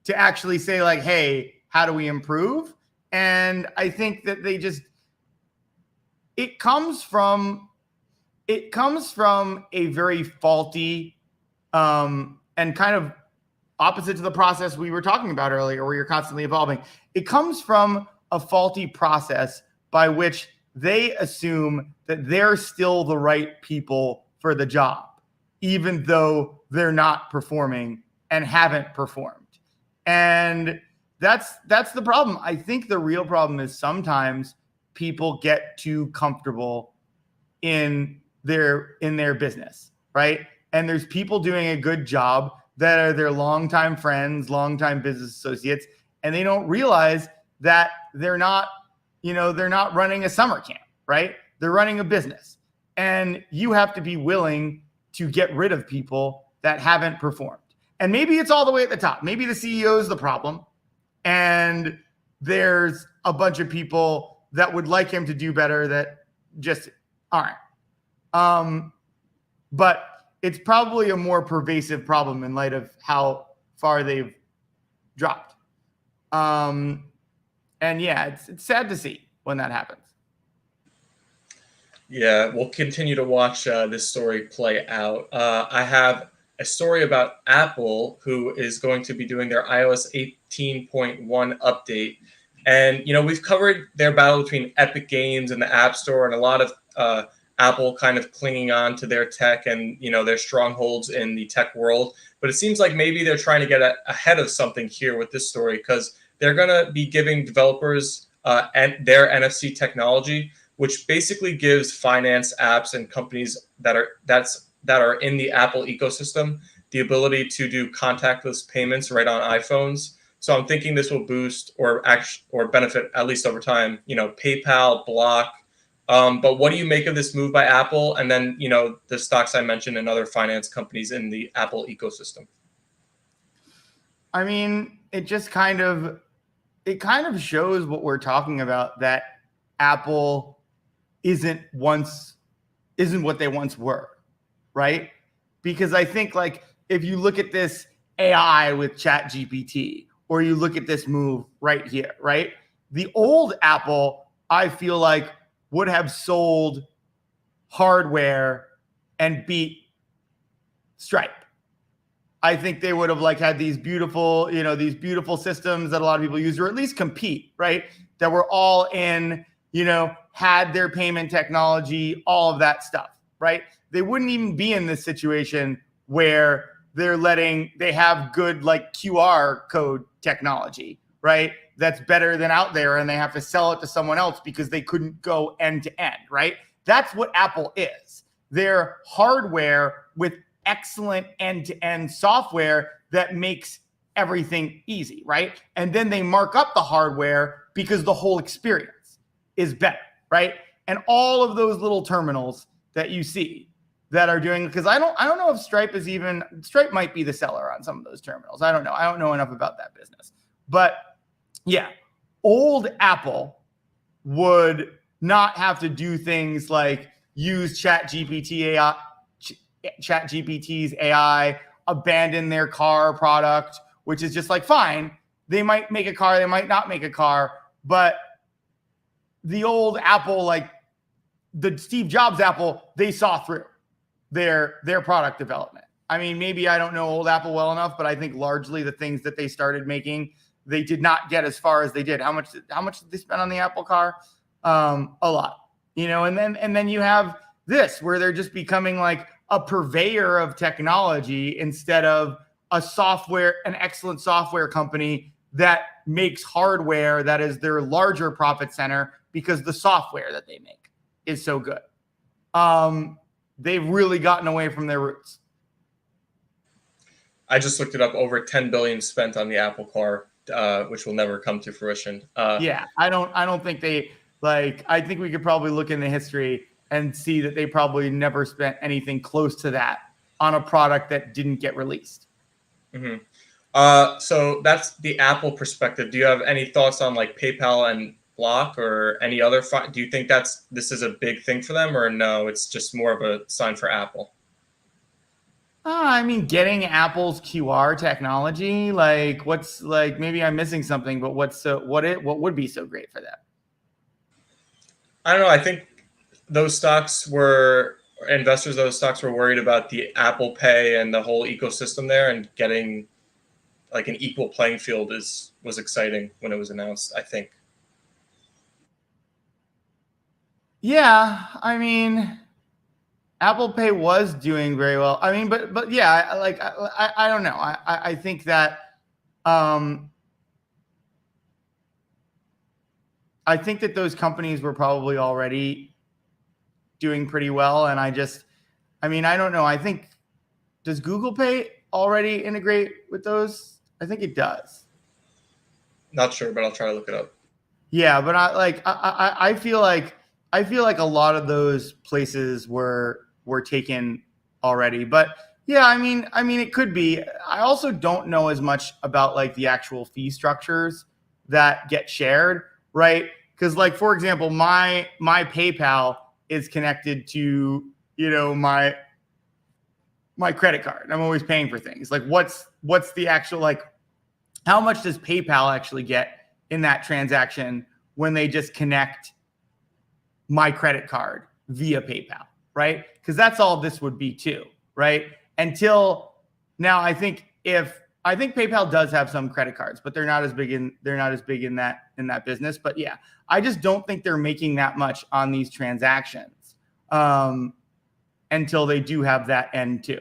to actually say like, hey, how do we improve? And I think that it comes from a very faulty and kind of opposite to the process we were talking about earlier, where you're constantly evolving. It comes from a faulty process by which they assume that they're still the right people for the job, even though they're not performing and haven't performed. And that's the problem. I think the real problem is sometimes people get too comfortable in their business, right? And there's people doing a good job that are their longtime friends, longtime business associates, and they don't realize that they're not running a summer camp, right? They're running a business. And you have to be willing to get rid of people that haven't performed. And maybe it's all the way at the top. Maybe the CEO is the problem, and there's a bunch of people that would like him to do better that just aren't. But it's probably a more pervasive problem in light of how far they've dropped. And yeah, it's sad to see when that happens. Yeah, we'll continue to watch this story play out. I have a story about Apple, who is going to be doing their iOS 18.1 update. And we've covered their battle between Epic Games and the App Store, and a lot of Apple kind of clinging on to their tech and their strongholds in the tech world. But it seems like maybe they're trying to get ahead of something here with this story, because they're going to be giving developers and their NFC technology, which basically gives finance apps and companies that are in the Apple ecosystem the ability to do contactless payments right on iPhones. So I'm thinking this will boost or benefit, at least over time, PayPal, Block. But what do you make of this move by Apple? And then, the stocks I mentioned and other finance companies in the Apple ecosystem. I mean, it kind of shows what we're talking about, that Apple isn't what they once were, right? Because I think, like, if you look at this AI with ChatGPT, or you look at this move right here, right? The old Apple, I feel like, would have sold hardware and beat Stripe. I think they would have had these beautiful, systems that a lot of people use, or at least compete, right? That were all in, had their payment technology, all of that stuff, right? They wouldn't even be in this situation where they have good QR code technology, right? That's better than out there, and they have to sell it to someone else because they couldn't go end to end, right? That's what Apple is. They're hardware with excellent end-to-end software that makes everything easy, right? And then they mark up the hardware because the whole experience is better, right? And all of those little terminals that you see that are doing, because I don't know if Stripe might be the seller on some of those terminals. I don't know. I don't know enough about that business. But yeah, old Apple would not have to do things like use ChatGPT's AI, abandon their car product, which is just fine. They might make a car, they might not make a car, but the old Apple, the Steve Jobs Apple, they saw through their product development. I mean, maybe I don't know old Apple well enough, but I think largely the things that they started making, they did not get as far as they did. How much did they spend on the Apple car? A lot, and then you have this where they're just becoming a purveyor of technology instead of an excellent software company that makes hardware that is their larger profit center because the software that they make is so good. They've really gotten away from their roots. I just looked it up. Over 10 billion spent on the Apple car, which will never come to fruition. Yeah, I don't think they I think we could probably look in the history and see that they probably never spent anything close to that on a product that didn't get released. Mm-hmm. So that's the Apple perspective. Do you have any thoughts on PayPal and Block or any other? Do you think this is a big thing for them, or no? It's just more of a sign for Apple. I mean, getting Apple's QR technology, maybe I'm missing something, but what would be so great for them? I don't know. I think investors of those stocks were worried about the Apple Pay and the whole ecosystem there, and getting an equal playing field was exciting when it was announced, I think. Yeah, I mean, Apple Pay was doing very well. I mean, but yeah, I don't know. I think that I think that those companies were probably already doing pretty well, and I don't know. I think, does Google Pay already integrate with those? I think it does. Not sure, but I'll try to look it up. Yeah, but I feel like a lot of those places were taken already. But yeah, I mean it could be. I also don't know as much about the actual fee structures that get shared, right? Because for example, my PayPal is connected to my credit card. I'm always paying for things. What's the actual how much does PayPal actually get in that transaction when they just connect my credit card via PayPal, right? Because that's all this would be too, right? Until now, I think if I think PayPal does have some credit cards, but they're not as big in that business. But yeah, I just don't think they're making that much on these transactions until they do have that end too.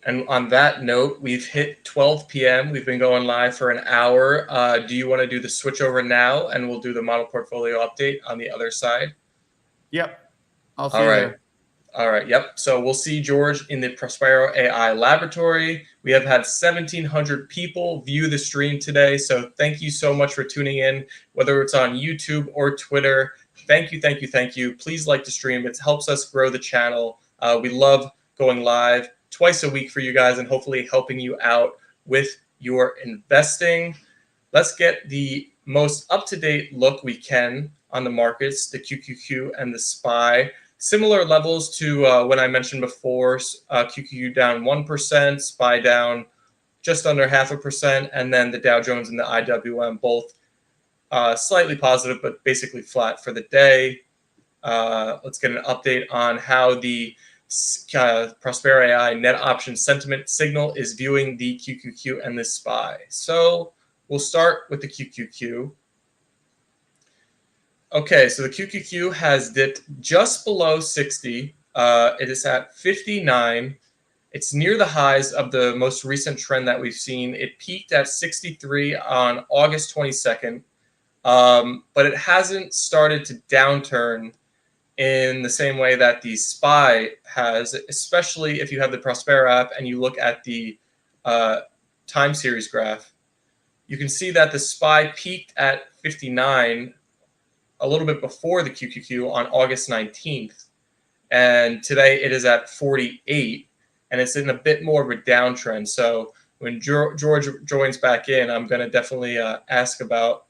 And on that note, we've hit 12 p.m. We've been going live for an hour. Do you want to do the switch over now, and we'll do the model portfolio update on the other side? Yep. I'll see All you right. there. All right. Yep. So we'll see George in the Prospero.Ai laboratory. We have had 1,700 people view the stream today. So thank you so much for tuning in, whether it's on YouTube or Twitter. Thank you, thank you, thank you. Please like the stream. It helps us grow the channel. We love going live twice a week for you guys and hopefully helping you out with your investing. Let's get the most up-to-date look we can on the markets, the QQQ and the SPY. Similar levels to when I mentioned before, QQQ down 1%, SPY down just under 0.5%, and then the Dow Jones and the IWM both slightly positive, but basically flat for the day. Let's get an update on how the Prospero.Ai net option sentiment signal is viewing the QQQ and the SPY. So we'll start with the QQQ. Okay, so the QQQ has dipped just below 60. It is at 59. It's near the highs of the most recent trend that we've seen. It peaked at 63 on August 22nd, but it hasn't started to downturn in the same way that the SPY has, especially if you have the Prospero app and you look at the time series graph. You can see that the SPY peaked at 59 a little bit before the QQQ on August 19th. And today it is at 48, and it's in a bit more of a downtrend. So when George joins back in, I'm going to definitely ask about,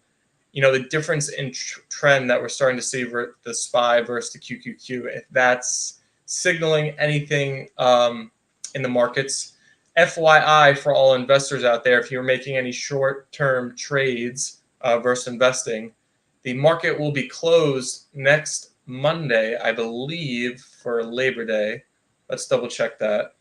the difference in trend that we're starting to see for the SPY versus the QQQ, if that's signaling anything in the markets. FYI, for all investors out there, if you're making any short-term trades versus investing, the market will be closed next Monday, I believe, for Labor Day. Let's double check that.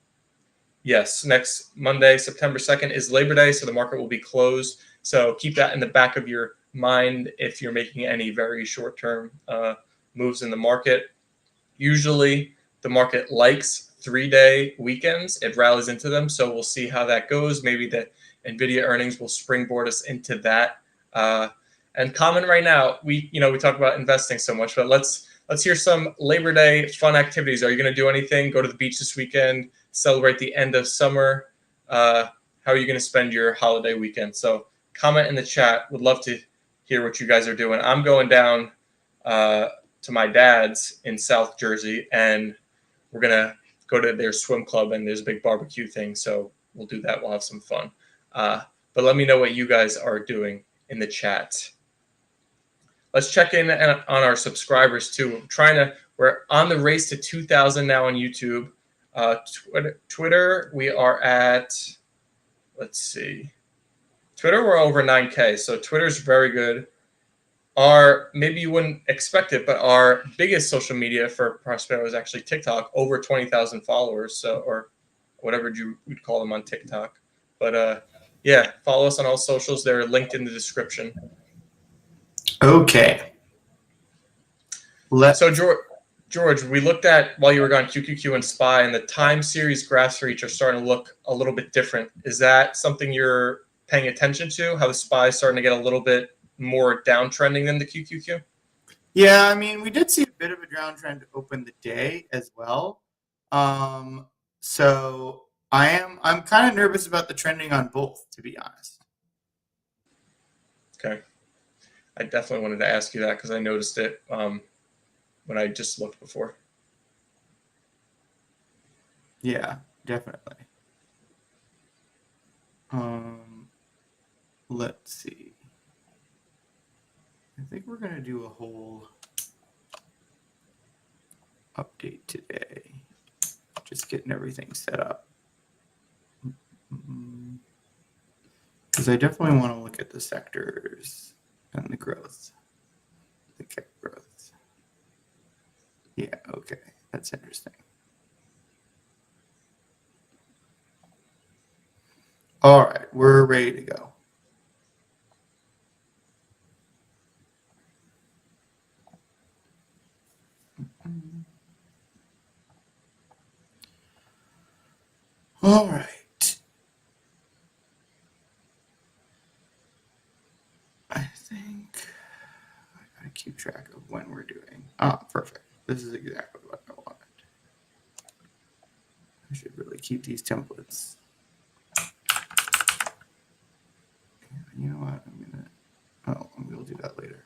Yes, next Monday, September 2nd is Labor Day, so the market will be closed. So keep that in the back of your mind if you're making any very short-term moves in the market. Usually the market likes 3-day weekends. It rallies into them, so we'll see how that goes. Maybe the NVIDIA earnings will springboard us into that. And comment right now, we talk about investing so much, but let's hear some Labor Day fun activities. Are you going to do anything? Go to the beach this weekend, celebrate the end of summer? How are you going to spend your holiday weekend? So comment in the chat. Would love to hear what you guys are doing. I'm going down to my dad's in South Jersey, and we're going to go to their swim club, and there's a big barbecue thing. So we'll do that. We'll have some fun. But let me know what you guys are doing in the chat. Let's check in on our subscribers too. We're on the race to 2,000 now on YouTube. Twitter, we are at, let's see. Twitter, we're over 9K, so Twitter's very good. Maybe you wouldn't expect it, but our biggest social media for Prospero is actually TikTok, over 20,000 followers, so, or whatever you'd call them on TikTok. But yeah, follow us on all socials. They're linked in the description. Okay. So George, we looked at, while you were gone, QQQ and SPY, and the time series graphs for each are starting to look a little bit different. Is that something you're paying attention to, how the SPY is starting to get a little bit more downtrending than the QQQ? Yeah, I mean, we did see a bit of a downtrend open the day as well. So I'm kind of nervous about the trending on both, to be honest. Okay. I definitely wanted to ask you that because I noticed it when I just looked before. Yeah, definitely. Let's see. I think we're going to do a whole update today. Just getting everything set up. Because I definitely want to look at the sectors and the growth. The cap growth. Yeah, okay. That's interesting. All right, we're ready to go. All right. I think I gotta keep track of when we're doing. Ah, perfect. This is exactly what I wanted. I should really keep these templates. You know what? We'll do that later.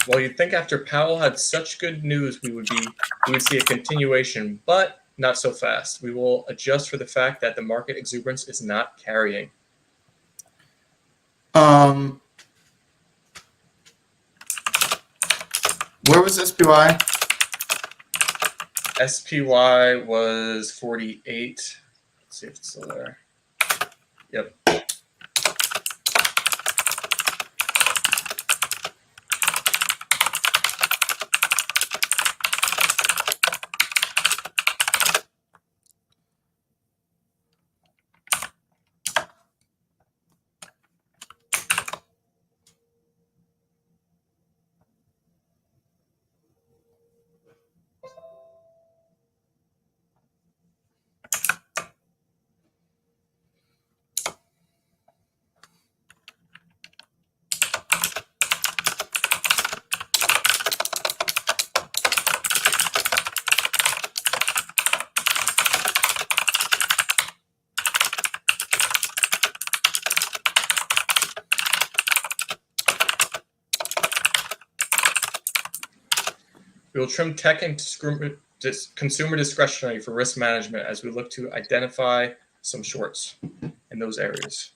Well, you'd think after Powell had such good news, we would see a continuation, but not so fast. We will adjust for the fact that the market exuberance is not carrying. Where was SPY? SPY was 48. Let's see if it's still there. Yep. We will trim tech and consumer discretionary for risk management as we look to identify some shorts in those areas.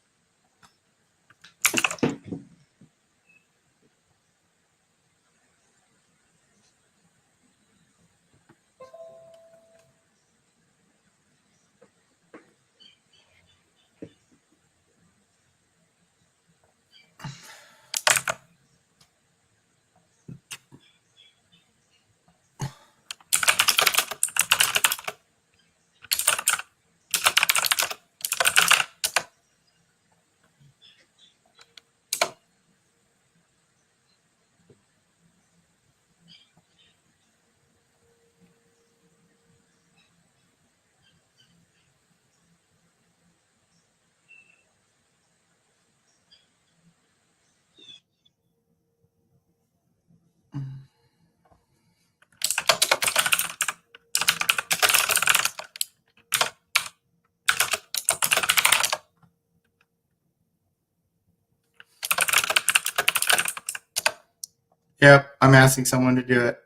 Yep, I'm asking someone to do it.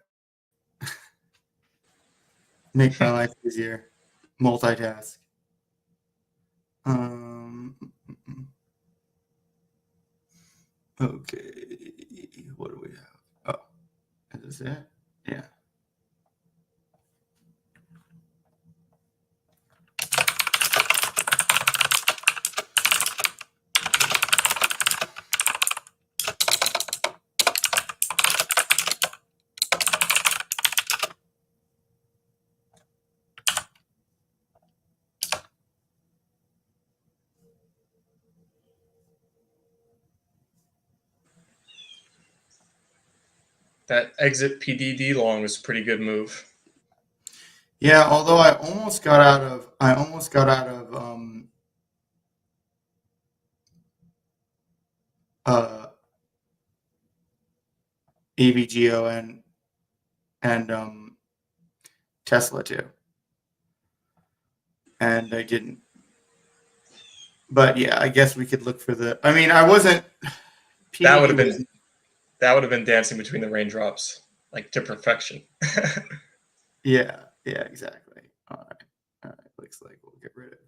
Make my life easier. Multitask. Okay. What do we have? Oh, is this it? Yeah. That exit PDD long was a pretty good move. Yeah, although I almost got out of AVGO and Tesla too, and I didn't. But yeah, I guess we could look for the. I mean, I wasn't. That would have been that would have been dancing between the raindrops, like to perfection. Yeah, exactly. All right. Looks like we'll get rid of.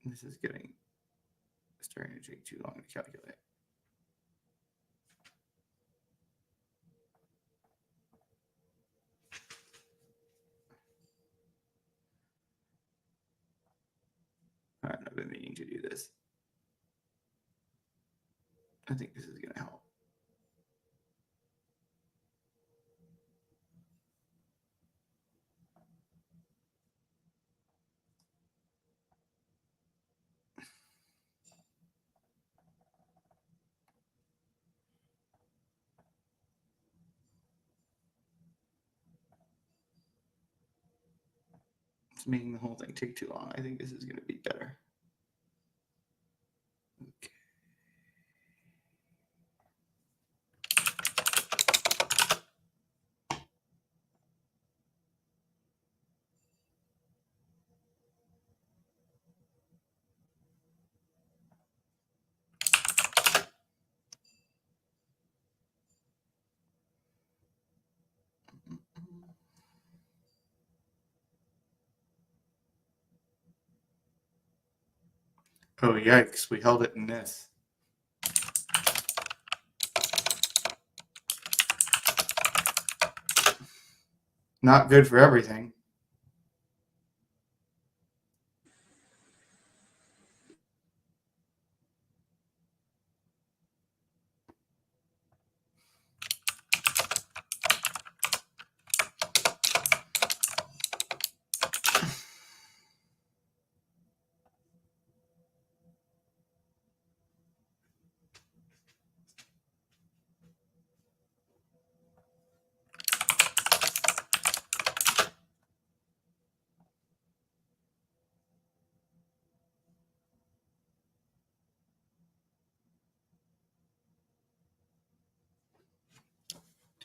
This is starting to take too long to calculate. All right, I've been meaning to do this. I think this is going to help. It's making the whole thing take too long. I think this is going to be better. Okay. Oh, yikes. We held it in this. Not good for everything.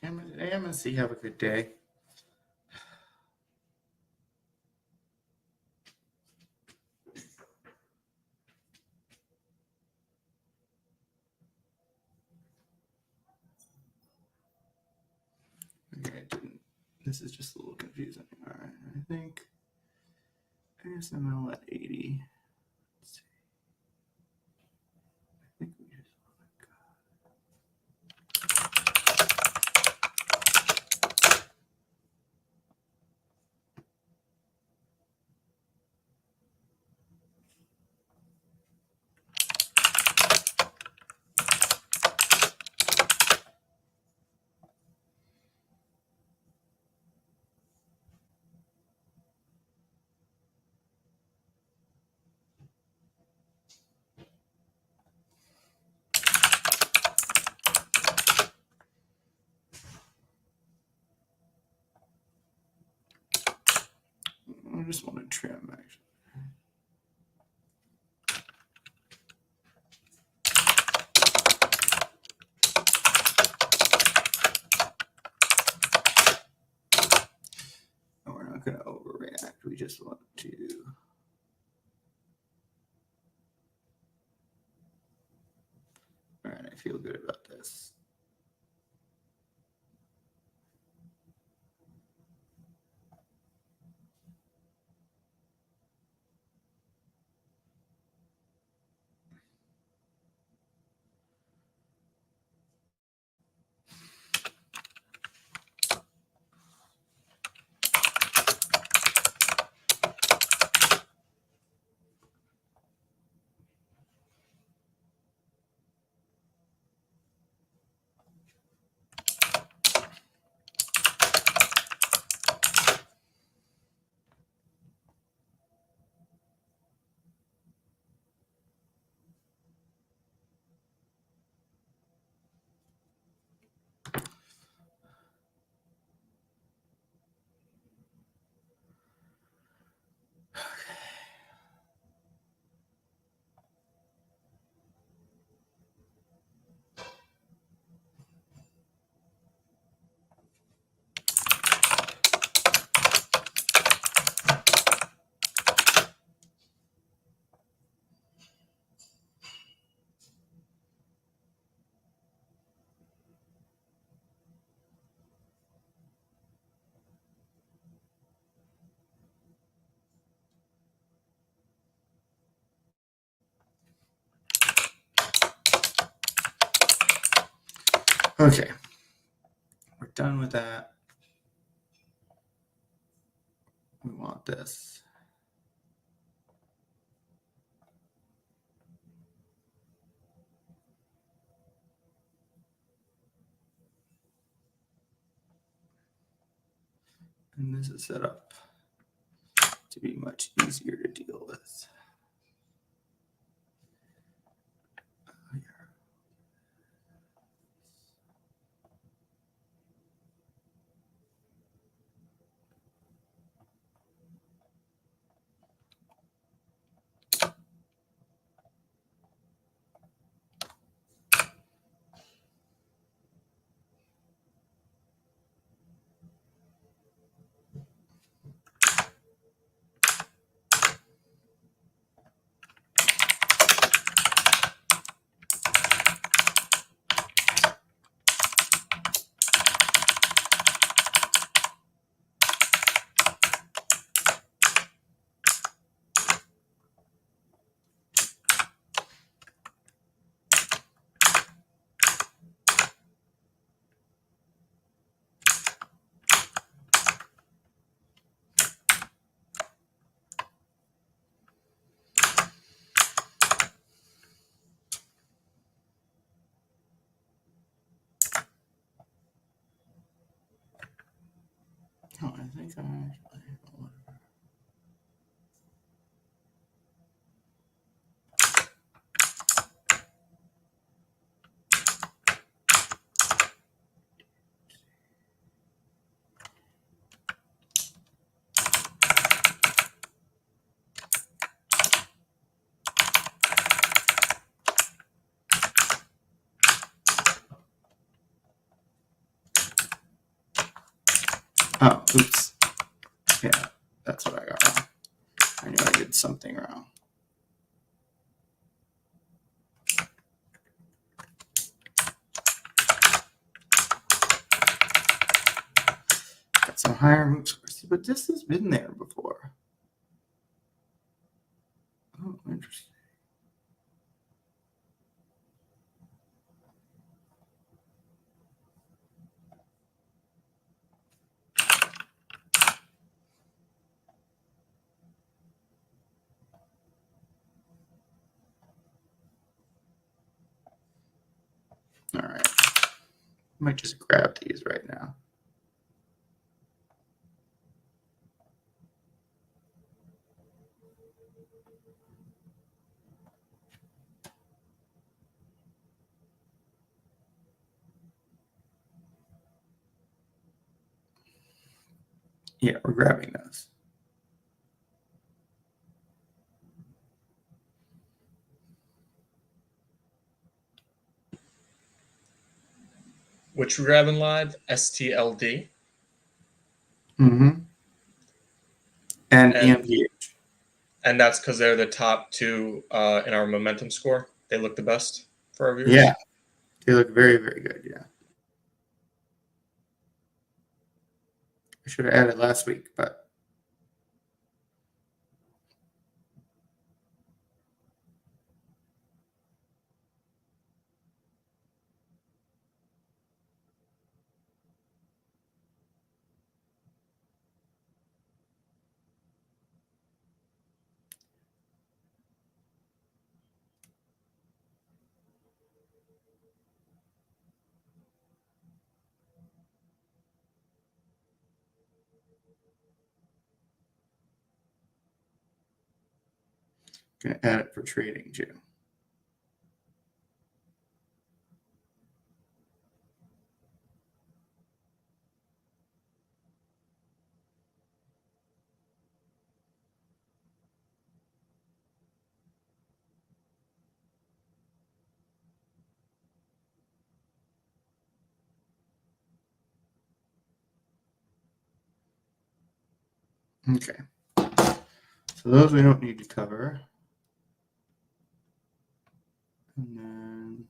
Damn it, AMC, have a good day. Okay, it didn't. This is just a little confusing. All right, I think ASML at 80. Let's see. I think we just. I just want to trim, actually. No, we're not going to overreact. We just want to. All right, I feel good about this. Okay. We're done with that. We want this. And this is set up to be much easier to deal with. Oh, I think Oh, oops. Yeah, that's what I got wrong. I knew I did something wrong. Got some higher move scores, but this has been there before. Oh, interesting. All right. I might just grab these right now. Yeah, we're grabbing those. Which we're grabbing live? STLD. Mm-hmm. And And EMPH. and that's because they're the top two in our momentum score. They look the best for our viewers. Yeah, they look very, very good. Yeah. I should have added last week, but I'm gonna add it for trading too. Okay. So those we don't need to cover. And then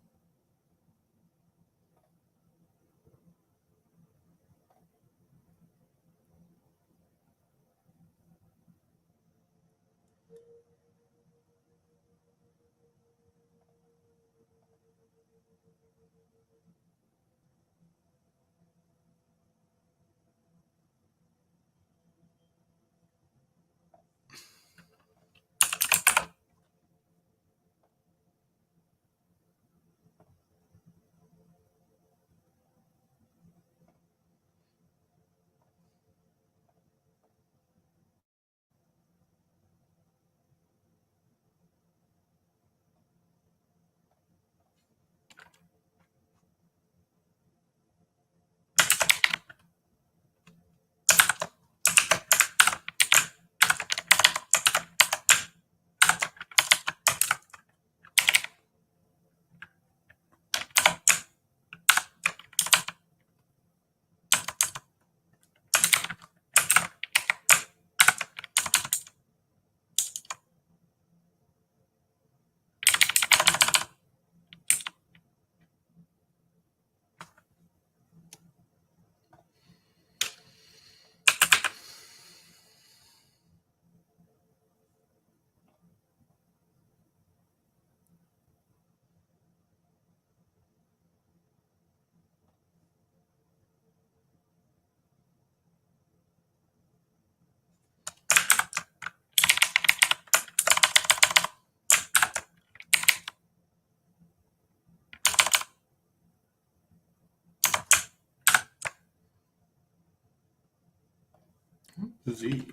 Z.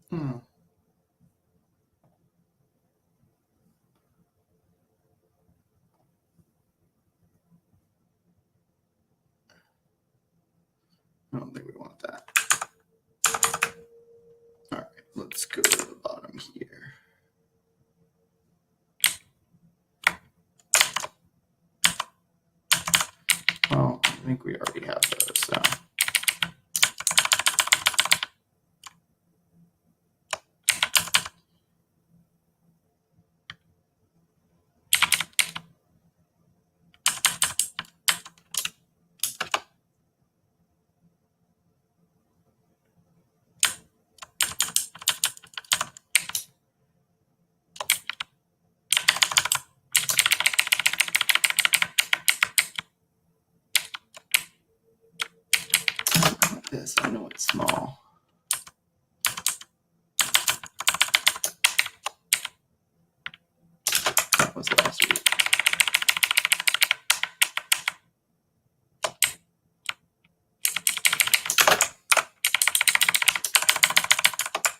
Hmm. I don't think we want that. All right, let's go to the bottom here. Well, I think we already have those, so. This, I know it's small. That was last week.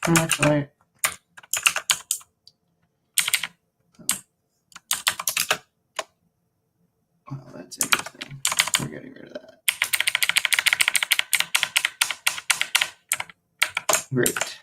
Actually, oh, that's interesting. We're getting rid of that. Great.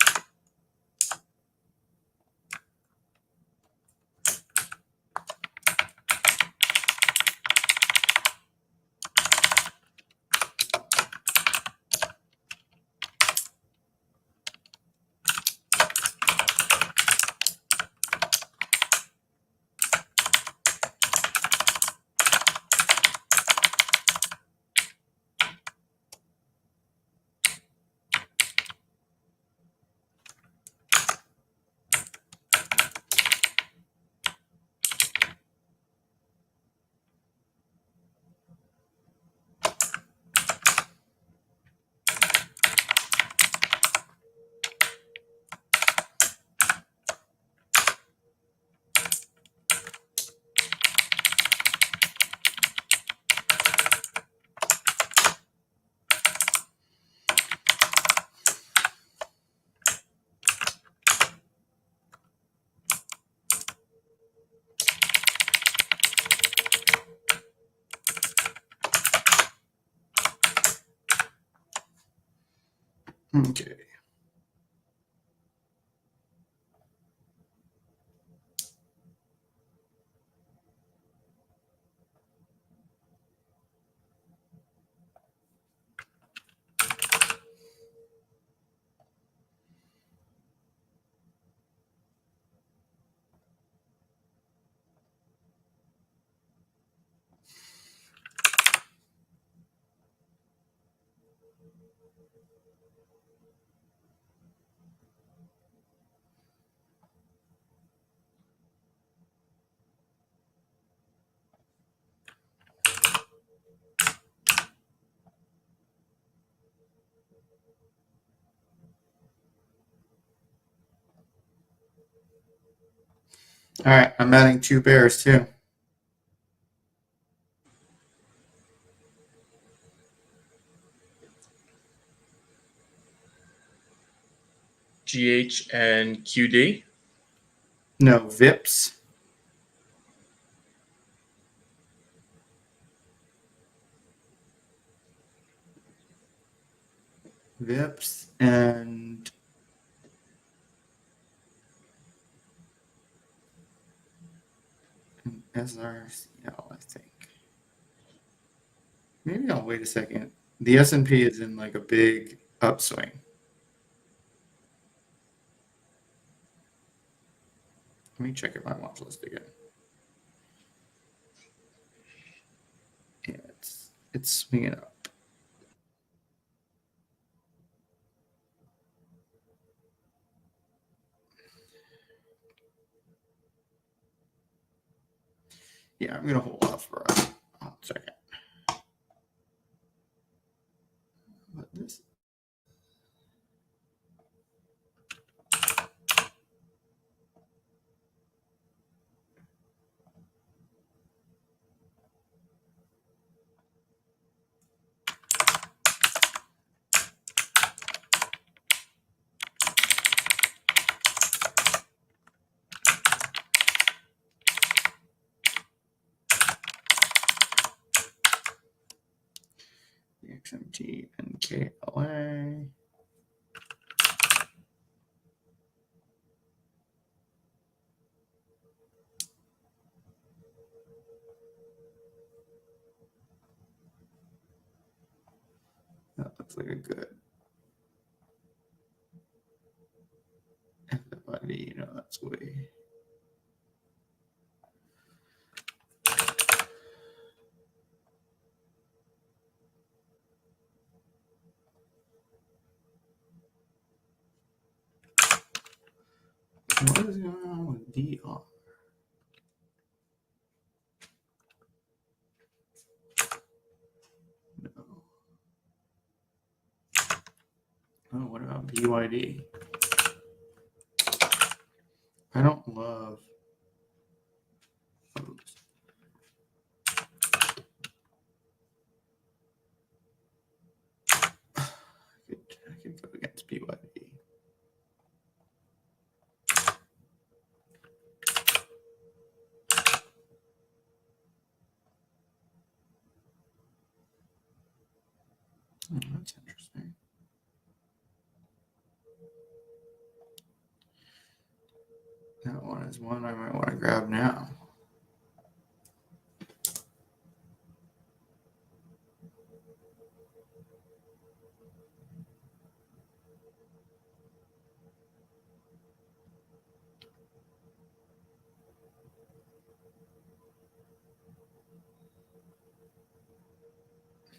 Okay. All right, I'm adding 2 bears too. GH and QD. No, VIPs. VIPs and SRCL, I think. Maybe I'll wait a second. The S&P is in like a big upswing. Let me check my watch list again. Yeah, it's swinging up. Yeah, I'm gonna hold off for a second. But this. XMT and KLA. That looks like a good FFID. No, that's way. What is going on with DR? No. Oh, what about BYD? I don't love those. I could go against BYD. Oh, that's interesting. That one is one I might want to grab now.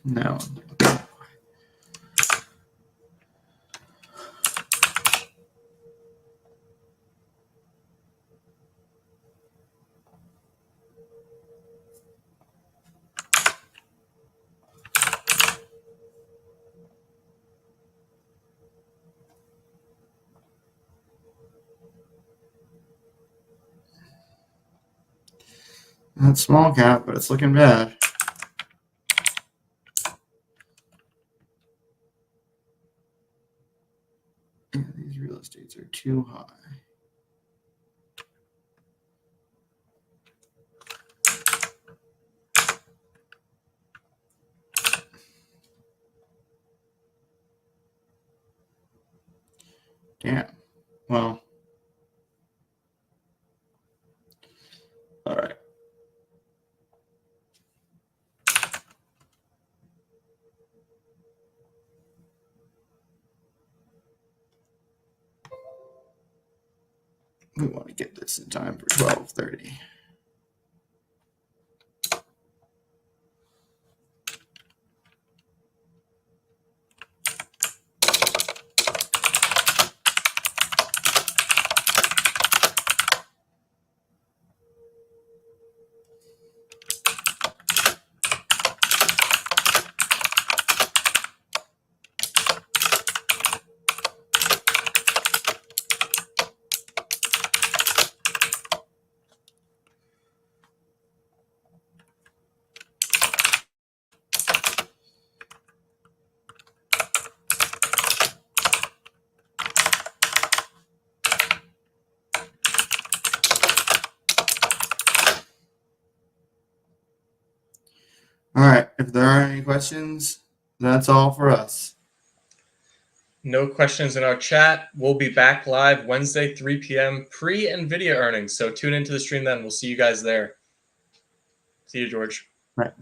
No. That's small cap, but it's looking bad. Yeah, these real estates are too high. Damn. Well. All right. We want to get this in time for 12:30. All right. If there are any questions, that's all for us. No questions in our chat. We'll be back live Wednesday, 3 p.m. pre-NVIDIA earnings. So tune into the stream then. We'll see you guys there. See you, George. Right.